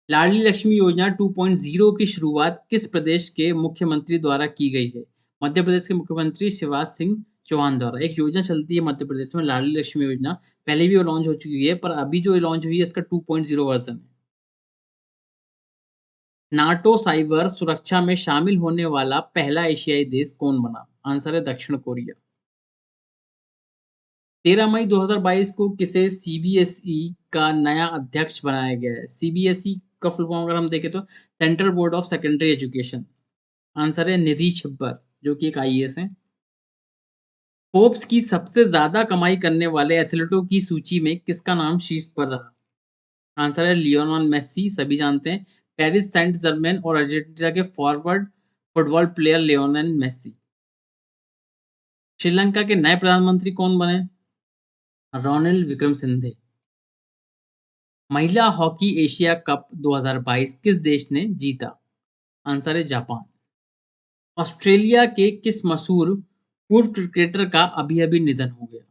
[SPEAKER 1] लाडली लक्ष्मी योजना 2.0 की शुरुआत किस प्रदेश के मुख्यमंत्री द्वारा की गई है? मध्य प्रदेश के मुख्यमंत्री शिवराज सिंह चौहान द्वारा। एक योजना चलती है मध्य प्रदेश में, लाडली लक्ष्मी योजना, पहले भी वो लॉन्च हो चुकी है, पर अभी जो लॉन्च हुई है इसका 2.0 वर्जन है। नाटो साइबर सुरक्षा में शामिल होने वाला पहला एशियाई देश कौन बना? आंसर है दक्षिण कोरिया। 13 मई 2022 को किसे सीबीएसई का नया अध्यक्ष बनाया गया है? सीबीएसई का फुल फॉर्म अगर हम देखें तो central board of secondary education. Answer है निधि छिब्बर, जो कि एक आईएएस हैं। फोर्ब्स की सबसे ज्यादा कमाई करने वाले एथलीटों की सूची में किसका नाम शीर्ष पर रहा? आंसर है लियोनेल मेसी, सभी जानते हैं। पेरिस सेंट जर्मेन और अर्जेंटीना के forward football player Lionel Messi. Sri Lanka के नए प्रधानमंत्री कौन बने? रोनिल विक्रमसिंघे। महिला हॉकी एशिया कप 2022 किस देश ने जीता? आंसर है जापान। ऑस्ट्रेलिया के किस मशहूर पूर्व क्रिकेटर का अभी अभी निधन हो गया?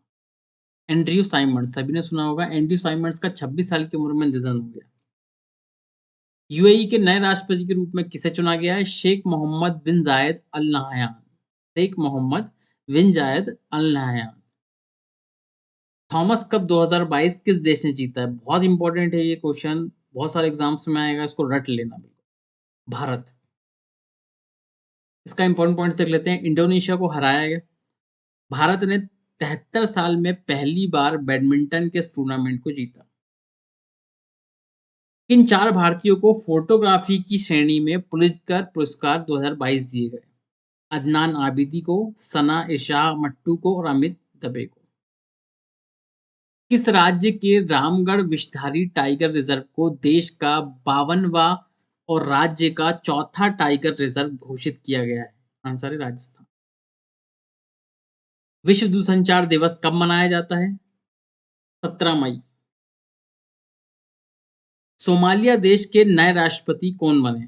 [SPEAKER 1] एंड्रयू साइमंड्स, सभी ने सुना होगा। एंड्रयू साइमंड्स का 26 साल की उम्र में निधन हो गया। यूएई के नए राष्ट्रपति के रूप में किसे चुना गया है? शेख मोहम्मद बिन जायद अल नहयान। शेख मोहम्मद बिन जायद अल नहयान। थॉमस कप 2022 किस देश ने जीता है? बहुत इंपॉर्टेंट है ये क्वेश्चन, बहुत सारे एग्जाम्स में आएगा, इसको रट लेना। भारत। इसका इंपॉर्टेंट पॉइंट्स देख लेते हैं। इंडोनेशिया को हराया गया। भारत ने 73 साल में पहली बार बैडमिंटन के इस टूर्नामेंट को जीता। किन 4 भारतीयों को फोटोग्राफी की श्रेणी में पुलित्जर पुरस्कार 2022 दिए गए? अदनान आबिदी को, सना इशा मट्टू को और अमित दबे को। किस राज्य के रामगढ़ विषधारी टाइगर रिजर्व को देश का 52वां और राज्य का चौथा टाइगर रिजर्व घोषित किया गया है? आंसर है राजस्थान। विश्व दूरसंचार दिवस कब मनाया जाता है? 17 मई। सोमालिया देश के नए राष्ट्रपति कौन बने?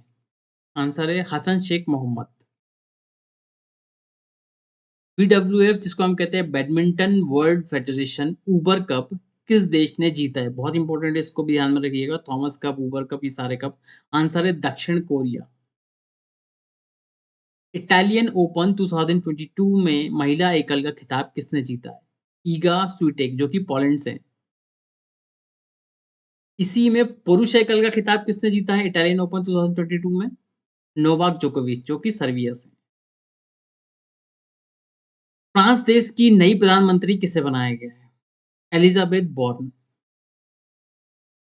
[SPEAKER 1] आंसर है हसन शेख मोहम्मद। बीडब्ल्यूएफ, जिसको हम कहते हैं badminton world federation Uber cup, किस देश ने जीता है? बहुत इंपॉर्टेंट है, इसको भी ध्यान में रखिएगा। थॉमस कप, ऊबर कप, ये सारे कप। आंसर है दक्षिण कोरिया। इटालियन ओपन 2022 में महिला एकल का खिताब किसने जीता है? ईगा स्विटेक, जो कि पोलैंड से हैं। इसी में पुरुष एकल का खिताब किसने जीता है इटालियन ओपन 2022 में? नोवाक जोकोविच, जो कि सर्बिया से। फ्रांस देश की नई प्रधानमंत्री किसे बनाया गया है? Elisabeth Borne.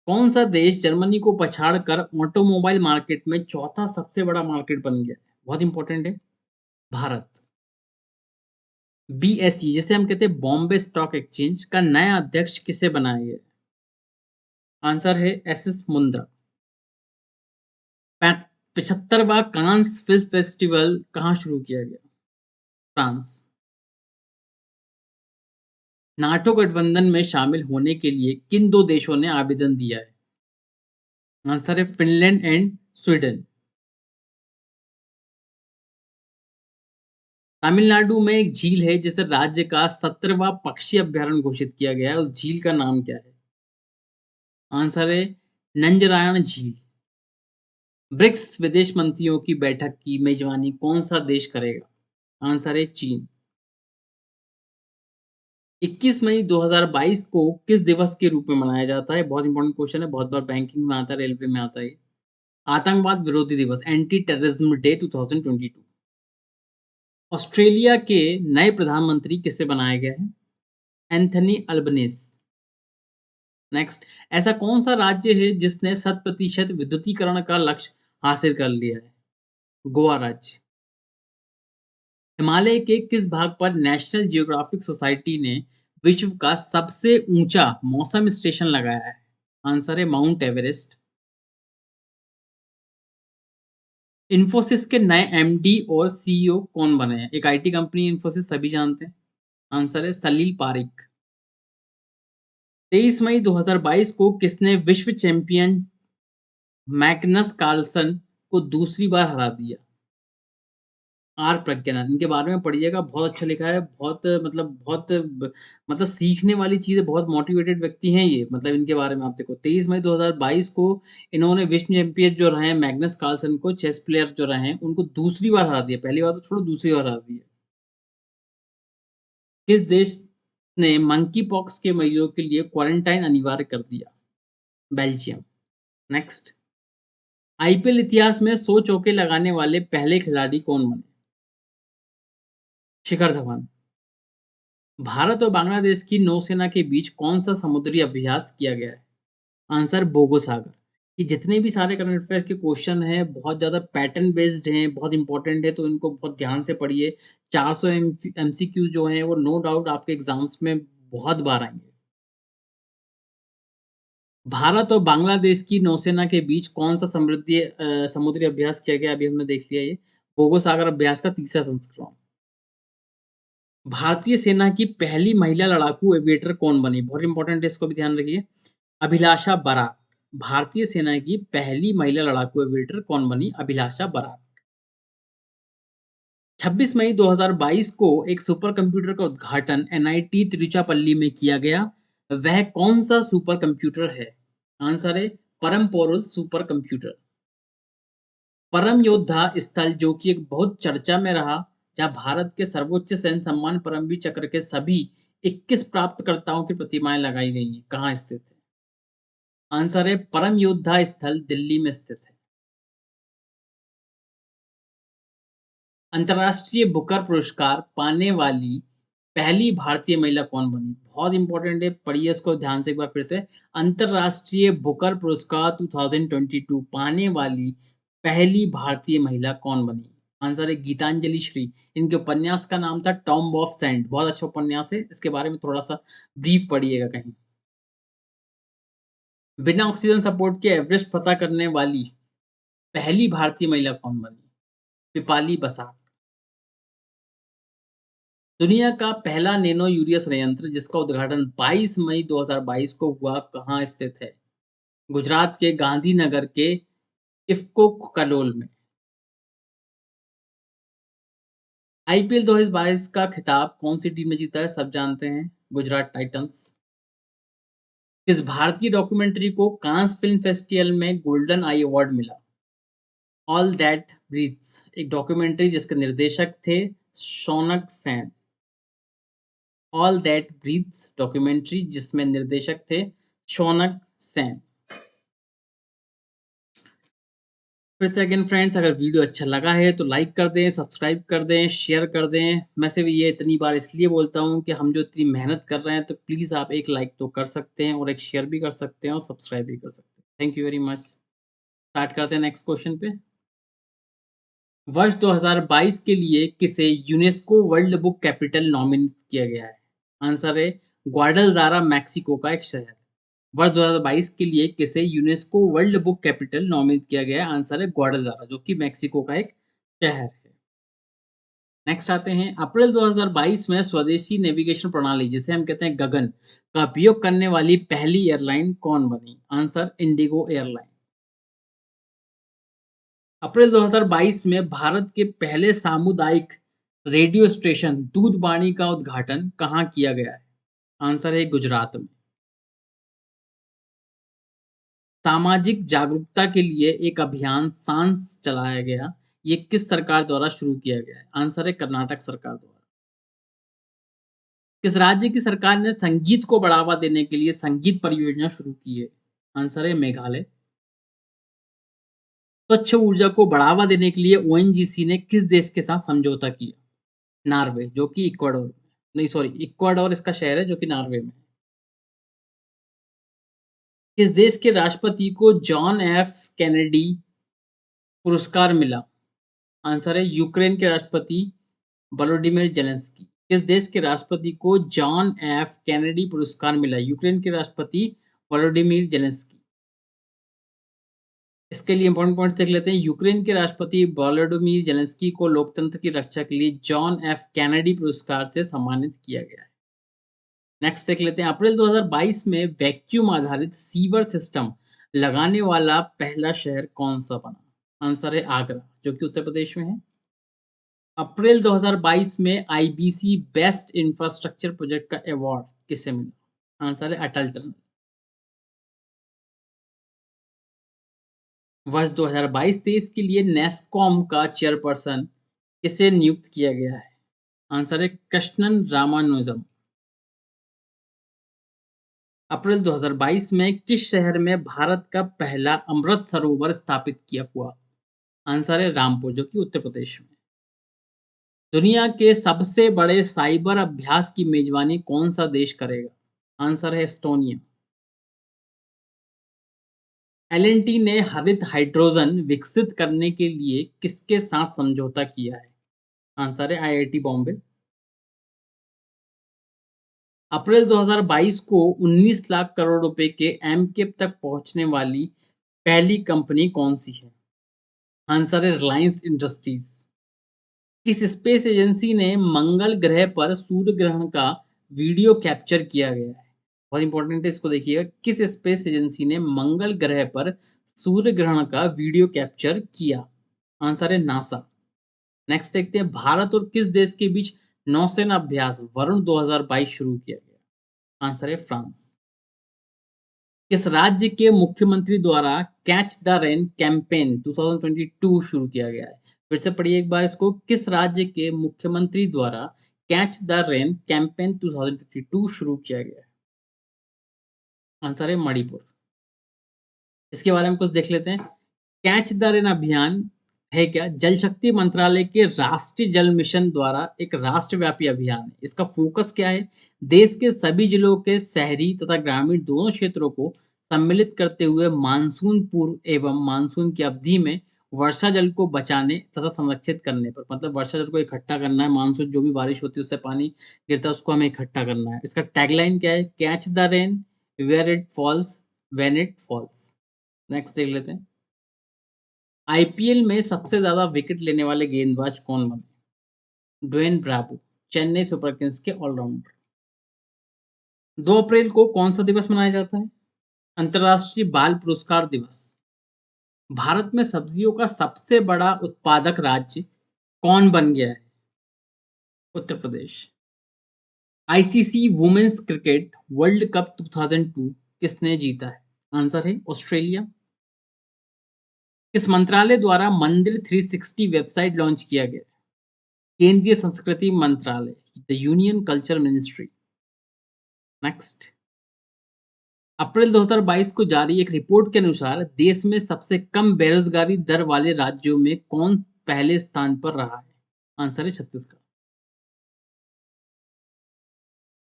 [SPEAKER 1] कौन सा देश जर्मनी को पछाड़कर ऑटोमोबाइल मार्केट में चौथा सबसे बड़ा मार्केट बन गया है? बहुत इंपॉर्टेंट है, भारत। बीएसई, जिसे हम कहते हैं बॉम्बे स्टॉक एक्सचेंज, का नया अध्यक्ष किसे बनाया गया है? आंसर है एसएस मुंद्रा। 75वां कांस फिल्म फेस्टिवल कहाँ शुरू किया गया? फ्रांस। नाटो गठबंधन में शामिल होने के लिए किन 2 देशों ने आवेदन दिया है? आंसर है फिनलैंड एंड स्वीडन। तमिलनाडु में एक झील है जिसे राज्य का 17वां पक्षी अभ्यारण्य घोषित किया गया है, उस झील का नाम क्या है? आंसर है नंजरायण झील। ब्रिक्स विदेश मंत्रियों की बैठक की मेजबानी कौन सा देश करेगा? आंसर है चीन। 21 मई 2022 को किस दिवस के रूप में मनाया जाता है? बहुत इंपॉर्टेंट क्वेश्चन है, बहुत बार बैंकिंग में आता है, रेलवे में आता है। आतंकवाद विरोधी दिवस, एंटी टेररिज्म डे 2022। ऑस्ट्रेलिया के नए प्रधानमंत्री किसे बनाया गया है? Anthony Albanese. नेक्स्ट, ऐसा कौन सा राज्य है जिसने 100% विद्युतीकरण का लक्ष्य हासिल कर लिया है? गोवा राज्य। हिमालय के किस भाग पर नेशनल जियोग्राफिक सोसाइटी ने विश्व का सबसे ऊंचा मौसम स्टेशन लगाया है? आंसर है माउंट एवरेस्ट। इन्फोसिस के नए एमडी और सीईओ कौन बने हैं? एक आईटी कंपनी इन्फोसिस, सभी जानते हैं। आंसर है सलील पारिक। 23 मई 2022 को किसने विश्व चैंपियन मैग्नस कार्लसन को दूसरी बार हरा दिया? आर प्रज्ञानंद। इनके बारे में पढ़िएगा, बहुत अच्छा लिखा है, बहुत मतलब सीखने वाली चीज़ है, बहुत मोटिवेटेड व्यक्ति हैं ये। मतलब इनके बारे में आप देखो, 23 मई 2022 को इन्होंने विश्व चैंपियन जो रहे हैं मैग्नस कार्लसन को, चेस प्लेयर जो रहे हैं, उनको दूसरी बार हरा दिया। पहली बार तो छोड़ो, दूसरी बार हरा दिया। किस देश ने मंकी पॉक्स के मरीजों के लिए क्वारंटाइन अनिवार्य कर दिया? बेल्जियम। नेक्स्ट, आईपीएल इतिहास में 100 चौके लगाने वाले पहले खिलाड़ी कौन बने? शिखर धवन। भारत और बांग्लादेश की नौसेना के बीच कौन-सा समुद्री अभ्यास किया गया है? आंसर बोगो सागर। ये जितने भी सारे करंट अफेयर्स के क्वेश्चन हैं, बहुत ज़्यादा पैटर्न बेस्ड हैं, बहुत इंपॉर्टेंट है, तो इनको बहुत ध्यान से पढ़िए। 400 एमसीक्यू जो हैं, वो नो डाउट आपके एग्ज़ाम्स में बहुत बार आएँगे। भारत और बांग्लादेश की नौसेना के बीच कौन-सा समुद्री अभ्यास किया गया? अभी हमने देख लिया ये। बोगो सागर अभ्यास का तीसरा संस्करण। भारतीय सेना की पहली महिला लड़ाकू एविएटर कौन बनी? बहुत इंपॉर्टेंट है, इसको भी ध्यान रखिए। अभिलाषा बराक। भारतीय सेना की पहली महिला लड़ाकू एविएटर कौन बनी? अभिलाषा बराक। 26 मई 2022 को एक सुपर कंप्यूटर का उद्घाटन एनआईटी तिरुचिरापल्ली में किया गया। वह कौन सा सुपर कंप्यूटर है? आंसर है परम पोरल सुपर कंप्यूटर। परम योद्धा स्थल जो कि एक बहुत चर्चा में रहा, जहां भारत के सर्वोच्च सैन्य सम्मान परमवीर चक्र के सभी 21 प्राप्तकर्ताओं की प्रतिमाएं लगाई गई हैं, कहाँ स्थित है? आंसर है परम योद्धा स्थल दिल्ली में स्थित है। अंतर्राष्ट्रीय बुकर पुरस्कार पाने वाली पहली भारतीय महिला कौन बनी? बहुत इंपॉर्टेंट है, पढ़िए इसको ध्यान से एक बार फिर से। अंतर्राष्ट्रीय बुकर पुरस्कार 2022 पाने वाली पहली भारतीय महिला कौन बनी? आंसर है गीतांजलि श्री। इनके उपन्यास का नाम था टॉम्ब ऑफ सैंड। बहुत अच्छा उपन्यास है, इसके बारे में थोड़ा सा ब्रीफ पढ़िएगा कहीं। बिना ऑक्सीजन सपोर्ट के एवरेस्ट फतह करने वाली पहली भारतीय महिला कौन बनी? पिपाली बसाक। दुनिया का पहला नैनो यूरिया संयंत्र जिसका उद्घाटन 22 मई 2022 को हुआ, कहाँ स्थित है? गुजरात के गांधीनगर के इफ्को कलोल में। आईपीएल 2022 का खिताब कौन सी टीम ने जीता है? सब जानते हैं, गुजरात टाइटंस। किस भारतीय डॉक्यूमेंट्री को कांस फिल्म फेस्टिवल में गोल्डन आई अवार्ड मिला? ऑल दैट ब्रीथ्स, एक डॉक्यूमेंट्री जिसके निर्देशक थे Shaunak Sen. All that breathes documentary जिसमें निर्देशक थे शौनक सेन। फिर से अगेन फ्रेंड्स, अगर वीडियो अच्छा लगा है तो लाइक कर दें, सब्सक्राइब कर दें, शेयर कर दें। मैं सिर्फ ये इतनी बार इसलिए बोलता हूँ कि हम जो इतनी मेहनत कर रहे हैं, तो प्लीज़ आप एक लाइक तो कर सकते हैं, और एक शेयर भी कर सकते हैं, और सब्सक्राइब भी कर सकते हैं। Thank you very much. Start करते हैं नेक्स्ट क्वेश्चन पे। वर्ष 2022 के लिए किसे UNESCO world book capital nominate किया गया है? आंसर है ग्वाडलजारा, मैक्सिको का एक शहर। वर्ष 2022 के लिए किसे UNESCO world book capital nominate किया गया है? आंसर है ग्वाडलजारा, जो कि मैक्सिको का एक शहर है। नेक्स्ट आते हैं, अप्रैल 2022 में स्वदेशी नेविगेशन प्रणाली, जिसे हम कहते हैं गगन, का उपयोग करने वाली पहली एयरलाइन कौन बनी? Answer Indigo airline. अप्रैल 2022 में भारत के पहले सामुदायिक रेडियो स्टेशन दूधवाणी का उद्घाटन कहाँ किया गया है? आंसर है गुजरात में। सामाजिक जागरूकता के लिए एक अभियान सांस चलाया गया, ये किस सरकार द्वारा शुरू किया गया है? आंसर है कर्नाटक सरकार द्वारा। किस राज्य की सरकार ने संगीत को बढ़ावा देने के लिए संगीत परियोजना शुरू की है? आंसर है मेघालय। स्वच्छ ऊर्जा को बढ़ावा देने के लिए ओएनजीसी ने किस देश के साथ समझौता किया? नॉर्वे, जो कि इक्वाडोर, नहीं सॉरी, इक्वाडोर इसका शहर है, जो कि नॉर्वे में है। किस देश के राष्ट्रपति को जॉन एफ कैनेडी पुरस्कार मिला? आंसर है यूक्रेन के राष्ट्रपति वोलोडिमिर जेलेंस्की। किस देश के राष्ट्रपति को जॉन एफ कैनेडी पुरस्कार मिला? यूक्रेन के राष्ट्रपति वोलोडिमिर जेलेंस्की। इसके लिए इंपॉर्टेंट पॉइंट्स देख लेते हैं। यूक्रेन के राष्ट्रपति वोलोडिमिर जेलेंस्की को लोकतंत्र की रक्षा के लिए जॉन एफ कैनेडी पुरस्कार से सम्मानित किया गया है। नेक्स्ट देख लेते हैं, अप्रैल 2022 में वैक्यूम आधारित सीवर सिस्टम लगाने वाला पहला शहर कौन सा बना? आंसर है आगरा, जो कि उत्तर प्रदेश में है। अप्रैल 2022 में आईबीसी बेस्ट इंफ्रास्ट्रक्चर प्रोजेक्ट का अवार्ड किसे मिला? आंसर है अटल टनल। वर्ष 2022-23 के लिए नेस्कॉम का चेयरपर्सन किसे नियुक्त किया गया है? आंसर है कृष्णन रामानुजम। अप्रैल 2022 में किस शहर में भारत का पहला अमृत सरोवर स्थापित किया हुआ? आंसर है रामपुर, जो कि उत्तर प्रदेश में। दुनिया के सबसे बड़े साइबर अभ्यास की मेजबानी कौन सा देश करेगा? आंसर है एस्टोनिया। एल&टी ने हरित हाइड्रोजन विकसित करने के लिए किसके साथ समझौता किया है? आंसर है आईआईटी बॉम्बे। अप्रैल 2022 को 19 लाख करोड़ रुपए के एमकेप तक पहुंचने वाली पहली कंपनी कौन सी है? आंसर है रिलायंस इंडस्ट्रीज। किस स्पेस एजेंसी ने मंगल ग्रह पर सूर्य ग्रहण का वीडियो कैप्चर किया गया है? बहुत इंपॉर्टेंट है, इसको देखिएगा। किस स्पेस एजेंसी ने मंगल ग्रह पर सूर्य ग्रहण का वीडियो कैप्चर किया? आंसर है नासा। नेक्स्ट देखते हैं, भारत और किस देश के बीच नौसेना अभ्यास वरुण 2022 शुरू किया गया? आंसर है फ्रांस। किस राज्य के मुख्यमंत्री द्वारा कैच द रेन कैंपेन 2022 शुरू किया गया है? फिर से पढ़िए एक बार इसको। किस राज्य के मुख्यमंत्री द्वारा कैच द रेन कैंपेन 2022 शुरू किया गया है? आंसर है मणिपुर। इसके बारे में कुछ देख लेते हैं। कैच द रेन अभियान है क्या? जल शक्ति मंत्रालय के राष्ट्रीय जल मिशन द्वारा एक राष्ट्रव्यापी अभियान है। इसका फोकस क्या है? देश के सभी जिलों के शहरी तथा ग्रामीण दोनों क्षेत्रों को सम्मिलित करते हुए मानसून पूर्व एवं मानसून की अवधि में वर्षा जल को बचाने तथा संरक्षित करने पर, मतलब वर्षा जल को इकट्ठा करना है। मानसून जो भी बारिश होती है उससे पानी गिरता है उसको हमें इकट्ठा करना है। इसका टैगलाइन क्या है? Catch the rain where it falls when it falls. Next देख लेते हैं। आईपीएल में सबसे ज्यादा विकेट लेने वाले गेंदबाज कौन बने? Dwayne Bravo, Chennai super kings के ऑलराउंडर। 2 अप्रैल को कौन सा दिवस मनाया जाता है? अंतर्राष्ट्रीय बाल पुरस्कार दिवस। भारत में सब्जियों का सबसे बड़ा उत्पादक राज्य कौन बन गया है? Uttar Pradesh. ICC Women's Cricket World Cup 2002 किसने जीता है? आंसर है ऑस्ट्रेलिया। किस मंत्रालय द्वारा मंदिर 360 वेबसाइट लॉन्च किया गया? केंद्रीय संस्कृति मंत्रालय, the union culture ministry. Next. April 2022 को जारी एक रिपोर्ट के अनुसार देश में सबसे कम बेरोजगारी दर वाले राज्यों में कौन पहले स्थान पर रहा है? आंसर है छत्तीसगढ़।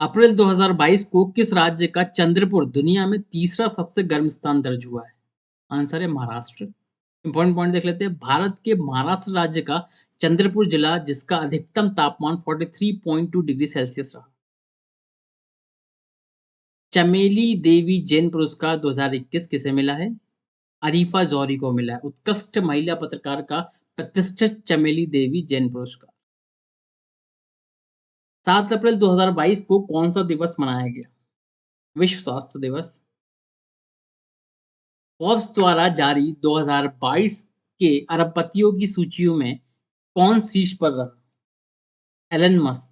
[SPEAKER 1] अप्रैल 2022 को किस राज्य का चंद्रपुर दुनिया में तीसरा सबसे गर्म स्थान दर्ज हुआ है? आंसर है महाराष्ट्र। इंपॉर्टेंट पॉइंट देख लेते हैं। भारत के महाराष्ट्र राज्य का चंद्रपुर जिला, जिसका अधिकतम तापमान 43.2 डिग्री सेल्सियस रहा। चमेली देवी जैन पुरस्कार 2021 किसे मिला है? अरीफा जौहरी को मिला है। उत्कृष्ट महिला पत्रकार का प्रतिष्ठित चमेली देवी जैन पुरस्कार। 7 अप्रैल 2022 को कौन सा दिवस मनाया गया? विश्व स्वास्थ्य दिवस। फोर्ब्स द्वारा जारी 2022 के अरबपतियों की सूचियों में कौन शीर्ष पर रहा? Elon Musk.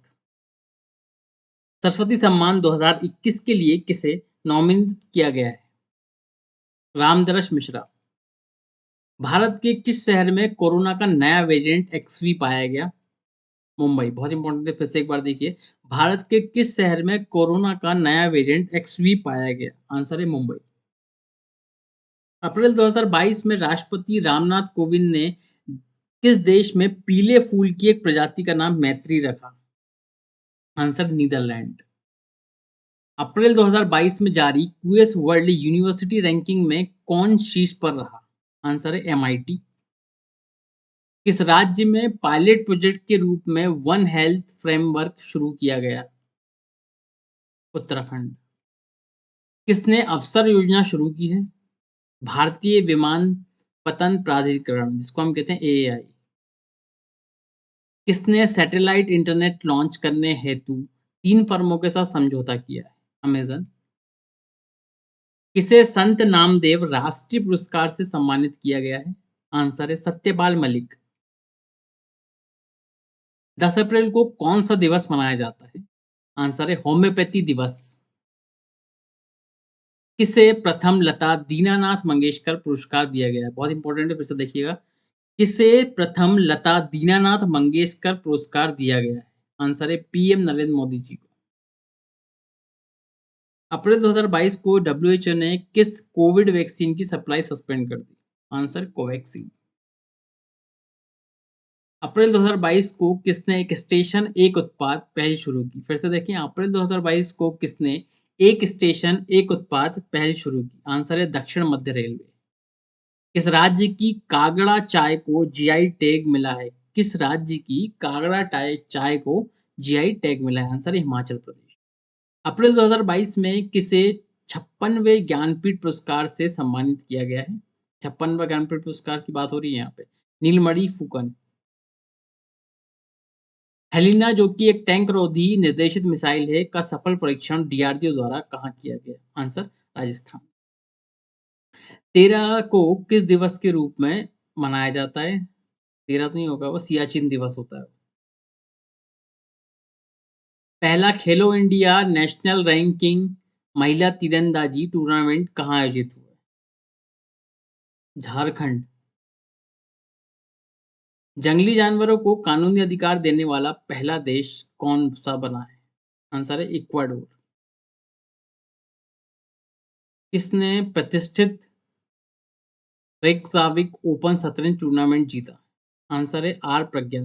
[SPEAKER 1] सरस्वती सम्मान 2021 के लिए किसे नॉमिनेट किया गया है? रामदरस मिश्रा। भारत के किस शहर में कोरोना का नया वेरिएंट एक्सवी पाया गया? मुंबई। बहुत इंपॉर्टेंट है, फिर से एक बार देखिए। भारत के किस शहर में कोरोना का नया वेरिएंट एक्सवी पाया गया? आंसर है मुंबई। अप्रैल 2022 में राष्ट्रपति रामनाथ कोविंद ने किस देश में पीले फूल की एक प्रजाति का नाम मैत्री रखा? Answer Netherlands. अप्रैल 2022 में जारी क्यूएस वर्ल्ड यूनिवर्सिटी रैंकिंग में कौन शीर्ष पर रहा? आंसर है एमआईटी। किस राज्य में पायलट प्रोजेक्ट के रूप में वन हेल्थ फ्रेमवर्क शुरू किया गया? उत्तराखंड। किसने अवसर योजना शुरू की है? भारतीय विमानपत्तन प्राधिकरण, जिसको हम कहते हैं एएआई। किसने सैटेलाइट इंटरनेट लॉन्च करने हेतु 3 फर्मों के साथ समझौता किया है? अमेजन। किसे संत नामदेव राष्ट्रीय पुरस्कार से सम्मानित किया गया है? आंसर है सत्यपाल मलिक। 10 अप्रैल को कौन सा दिवस मनाया जाता है? आंसर है होम्योपैथी दिवस। किसे प्रथम लता दीनानाथ मंगेशकर पुरस्कार दिया गया है? बहुत इंपॉर्टेंट है, फिर से देखिएगा। किसे प्रथम लता दीनानाथ मंगेशकर पुरस्कार दिया गया है? आंसर है पीएम नरेंद्र मोदी जी को। अप्रैल 2022 को डब्ल्यूएचओ ने किस कोविड वैक्सीन की सप्लाई सस्पेंड कर दी? Answer Covaxin. अप्रैल 2022 को किसने एक स्टेशन एक उत्पाद पहल शुरू की? फिर से देखिए, अप्रैल 2022 को किसने एक स्टेशन एक उत्पाद पहल शुरू की? आंसर है दक्षिण मध्य रेलवे। किस राज्य की कागड़ा चाय को जीआई टैग मिला है? किस राज्य की कागड़ा चाय को जीआई टैग मिला है? आंसर है हिमाचल प्रदेश। अप्रैल 2022 में किसे 56वें ज्ञानपीठ पुरस्कार से सम्मानित किया गया है? 56वां ज्ञानपीठ पुरस्कार की बात हो रही है यहाँ पे। नीलमणि फुकन। हेलिना, जो कि एक टैंक रोधी निर्देशित मिसाइल है, का सफल परीक्षण डीआरडीओ द्वारा कहाँ किया गया? आंसर राजस्थान। 13 को किस दिवस के रूप में मनाया जाता है? 13 तो नहीं होगा, वो सियाचिन दिवस होता है। पहला खेलो इंडिया नेशनल रैंकिंग महिला तीरंदाजी टूर्नामेंट कहाँ आयोजित हुआ? झारखंड। जंगली जानवरों को कानूनी अधिकार देने वाला पहला देश कौन सा बना है? आंसर है इक्वाडोर। किसने प्रतिष्ठित रेकजाविक ओपन शतरंज टूर्नामेंट जीता? आंसर है आर प्रज्ञा।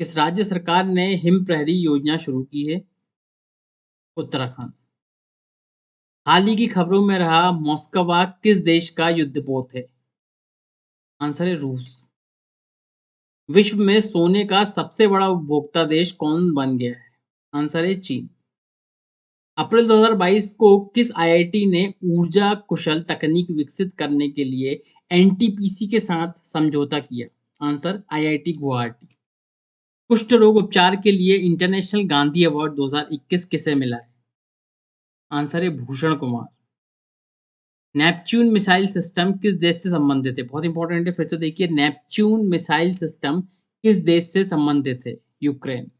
[SPEAKER 1] किस राज्य सरकार ने हिम प्रहरी योजना शुरू की है? उत्तराखंड। हाल ही की खबरों में रहा मॉस्कवा किस देश का युद्धपोत है? आंसर है रूस। विश्व में सोने का सबसे बड़ा उपभोक्ता देश कौन बन गया है? आंसर है चीन। अप्रैल 2022 को किस आईआईटी ने ऊर्जा कुशल तकनीक विकसित करने के लिए एनटीपीसी के साथ समझौता किया? Answer IIT Guwahati. कुष्ठ रोग उपचार के लिए इंटरनेशनल गांधी अवार्ड 2021 किसे मिला है? आंसर है Bhushan Kumar. Neptune missile system किस देश से संबंधित है? बहुत इंपॉर्टेंट है, फिर से देखिए, नेपच्यून मिसाइल सिस्टम किस देश से संबंधित है? यूक्रेन।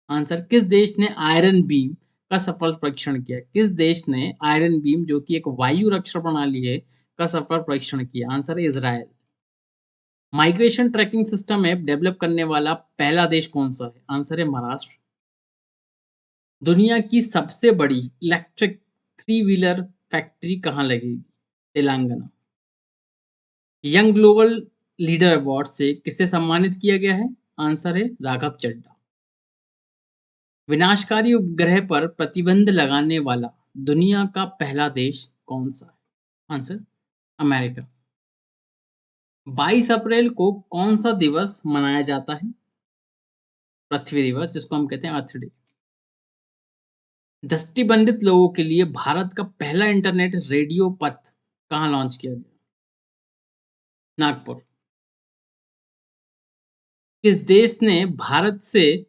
[SPEAKER 1] आंसर, किस देश ने आयरन बीम का सफल परीक्षण किया? किस देश ने आयरन बीम, जो कि एक वायु रक्षण प्रणाली है, का सफल परीक्षण किया? आंसर है Israel. Migration tracking system app develop करने वाला पहला देश कौन सा है? आंसर है महाराष्ट्र। दुनिया की सबसे बड़ी इलेक्ट्रिक थ्री व्हीलर फैक्ट्री कहाँ लगेगी? Telangana. Young global leader award से किसे सम्मानित किया गया है? आंसर है राघव चड्ढा। विनाशकारी उपग्रह पर प्रतिबंध लगाने वाला दुनिया का पहला देश कौन सा है? Answer America. 22 अप्रैल को कौन सा दिवस मनाया जाता है? पृथ्वी दिवस, जिसको हम कहते हैं अर्थ डे। दृष्टिबंधित लोगों के लिए भारत का पहला इंटरनेट रेडियो पथ कहाँ लॉन्च किया गया? नागपुर। किस देश ने भारत से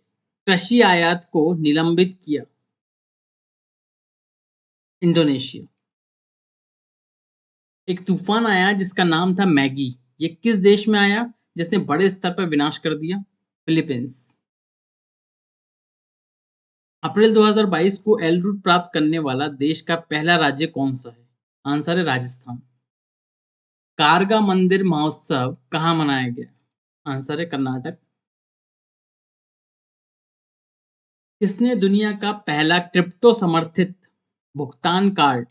[SPEAKER 1] कृषि आयात को निलंबित किया? इंडोनेशिया। एक तूफान आया जिसका नाम था मैगी, ये किस देश में आया जिसने बड़े स्तर पर विनाश कर दिया? फिलीपींस। अप्रैल 2022 को एलरूट प्राप्त करने वाला देश का पहला राज्य कौन सा है? आंसर है राजस्थान। कारगा मंदिर महोत्सव कहाँ मनाया गया? आंसर है कर्नाटक। किसने दुनिया का पहला क्रिप्टो समर्थित भुगतान कार्ड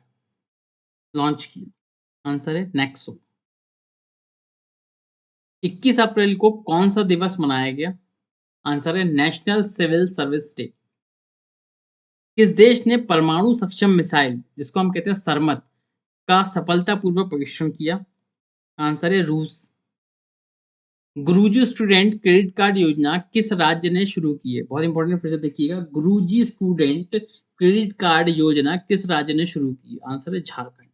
[SPEAKER 1] लॉन्च किया? आंसर है नेक्सो। 21 अप्रैल को कौन सा दिवस मनाया गया? आंसर है नेशनल सिविल सर्विस डे। किस देश ने परमाणु सक्षम मिसाइल, जिसको हम कहते हैं सरमत, का सफलतापूर्वक परीक्षण किया? आंसर है रूस। गुरुजी स्टूडेंट क्रेडिट कार्ड योजना किस राज्य ने शुरू की है? बहुत इंपॉर्टेंट, फिर से देखिएगा, गुरुजी स्टूडेंट क्रेडिट कार्ड योजना किस राज्य ने शुरू की? आंसर है झारखंड।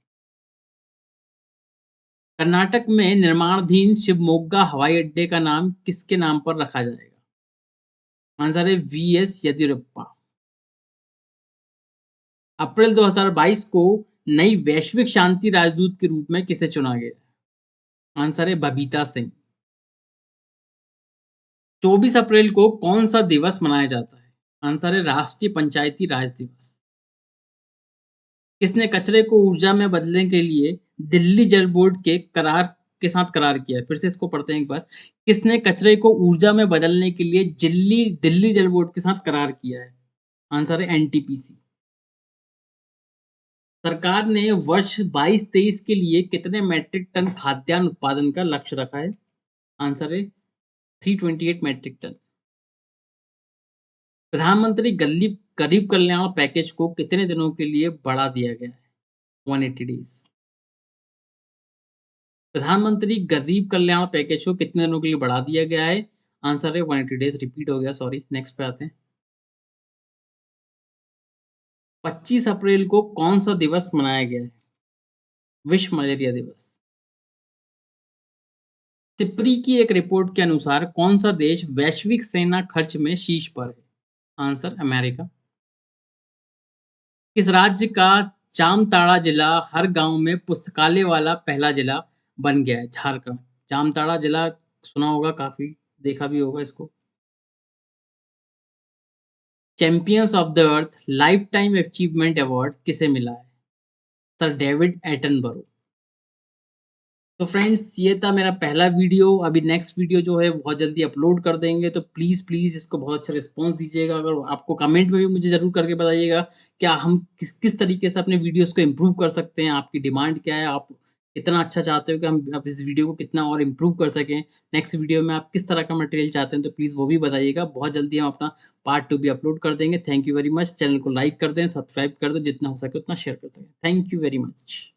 [SPEAKER 1] कर्नाटक में निर्माणाधीन शिवमोग्गा हवाई अड्डे का नाम किसके नाम पर रखा जाएगा? आंसर है वीएस येदियुरप्पा। अप्रैल 2022 को नई वैश्विक शांति राजदूत के रूप में किसे चुना गया? आंसर है बबीता सिंह। 24 अप्रैल को कौन सा दिवस मनाया जाता है? आंसर है राष्ट्रीय पंचायती राज दिवस। किसने कचरे को ऊर्जा में बदलने के लिए दिल्ली जल बोर्ड के साथ करार किया है? फिर से इसको पढ़ते हैं एक बार। किसने कचरे को ऊर्जा में बदलने के लिए दिल्ली जल बोर्ड के साथ करार किया है? आंसर है एनटीपीसी। सरकार ने वर्ष 22-23 के लिए कितने मैट्रिक टन खाद्यान्न उत्पादन का लक्ष्य रखा है? आंसर है 328 मैट्रिक टन। प्रधानमंत्री गरीब कल्याण पैकेज को कितने दिनों के लिए बढ़ा दिया गया है? 180 डेज। प्रधानमंत्री गरीब कल्याण पैकेज को कितने दिनों के लिए बढ़ा दिया गया है? आंसर है 180 डेज। रिपीट हो गया, सॉरी। नेक्स्ट पे आते हैं। 25 अप्रैल को कौन सा दिवस मनाया गया है? विश्व मलेरिया दिवस। सिप्री की एक रिपोर्ट के अनुसार कौन सा देश वैश्विक सेना खर्च में शीर्ष पर है? Answer America. किस राज्य का जामताड़ा जिला हर गांव में पुस्तकालय वाला पहला जिला बन गया है? झारखंड। जामताड़ा जिला सुना होगा, काफी देखा भी होगा इसको। Champions of the earth life time achievement award किसे मिला है? Sir David Attenborough. तो फ्रेंड्स, ये था मेरा पहला वीडियो। अभी नेक्स्ट वीडियो जो है बहुत जल्दी अपलोड कर देंगे, तो प्लीज़ प्लीज़ इसको बहुत अच्छा रिस्पॉन्स दीजिएगा। अगर आपको कमेंट में भी मुझे ज़रूर करके बताइएगा क्या हम किस किस तरीके से अपने वीडियोस को इम्प्रूव कर सकते हैं। आपकी डिमांड क्या है? आप कितना अच्छा चाहते हो कि हम आप इस वीडियो को कितना और इम्प्रूव कर सकें? नेक्स्ट वीडियो में आप किस तरह का मटेरियल चाहते हैं, तो प्लीज़ वो भी बताइएगा। बहुत जल्दी हम अपना पार्ट 2 भी अपलोड कर देंगे। Thank you very much. Channel को लाइक कर दें, सब्सक्राइब कर दें, जितना हो सके उतना शेयर कर सकें। Thank you very much.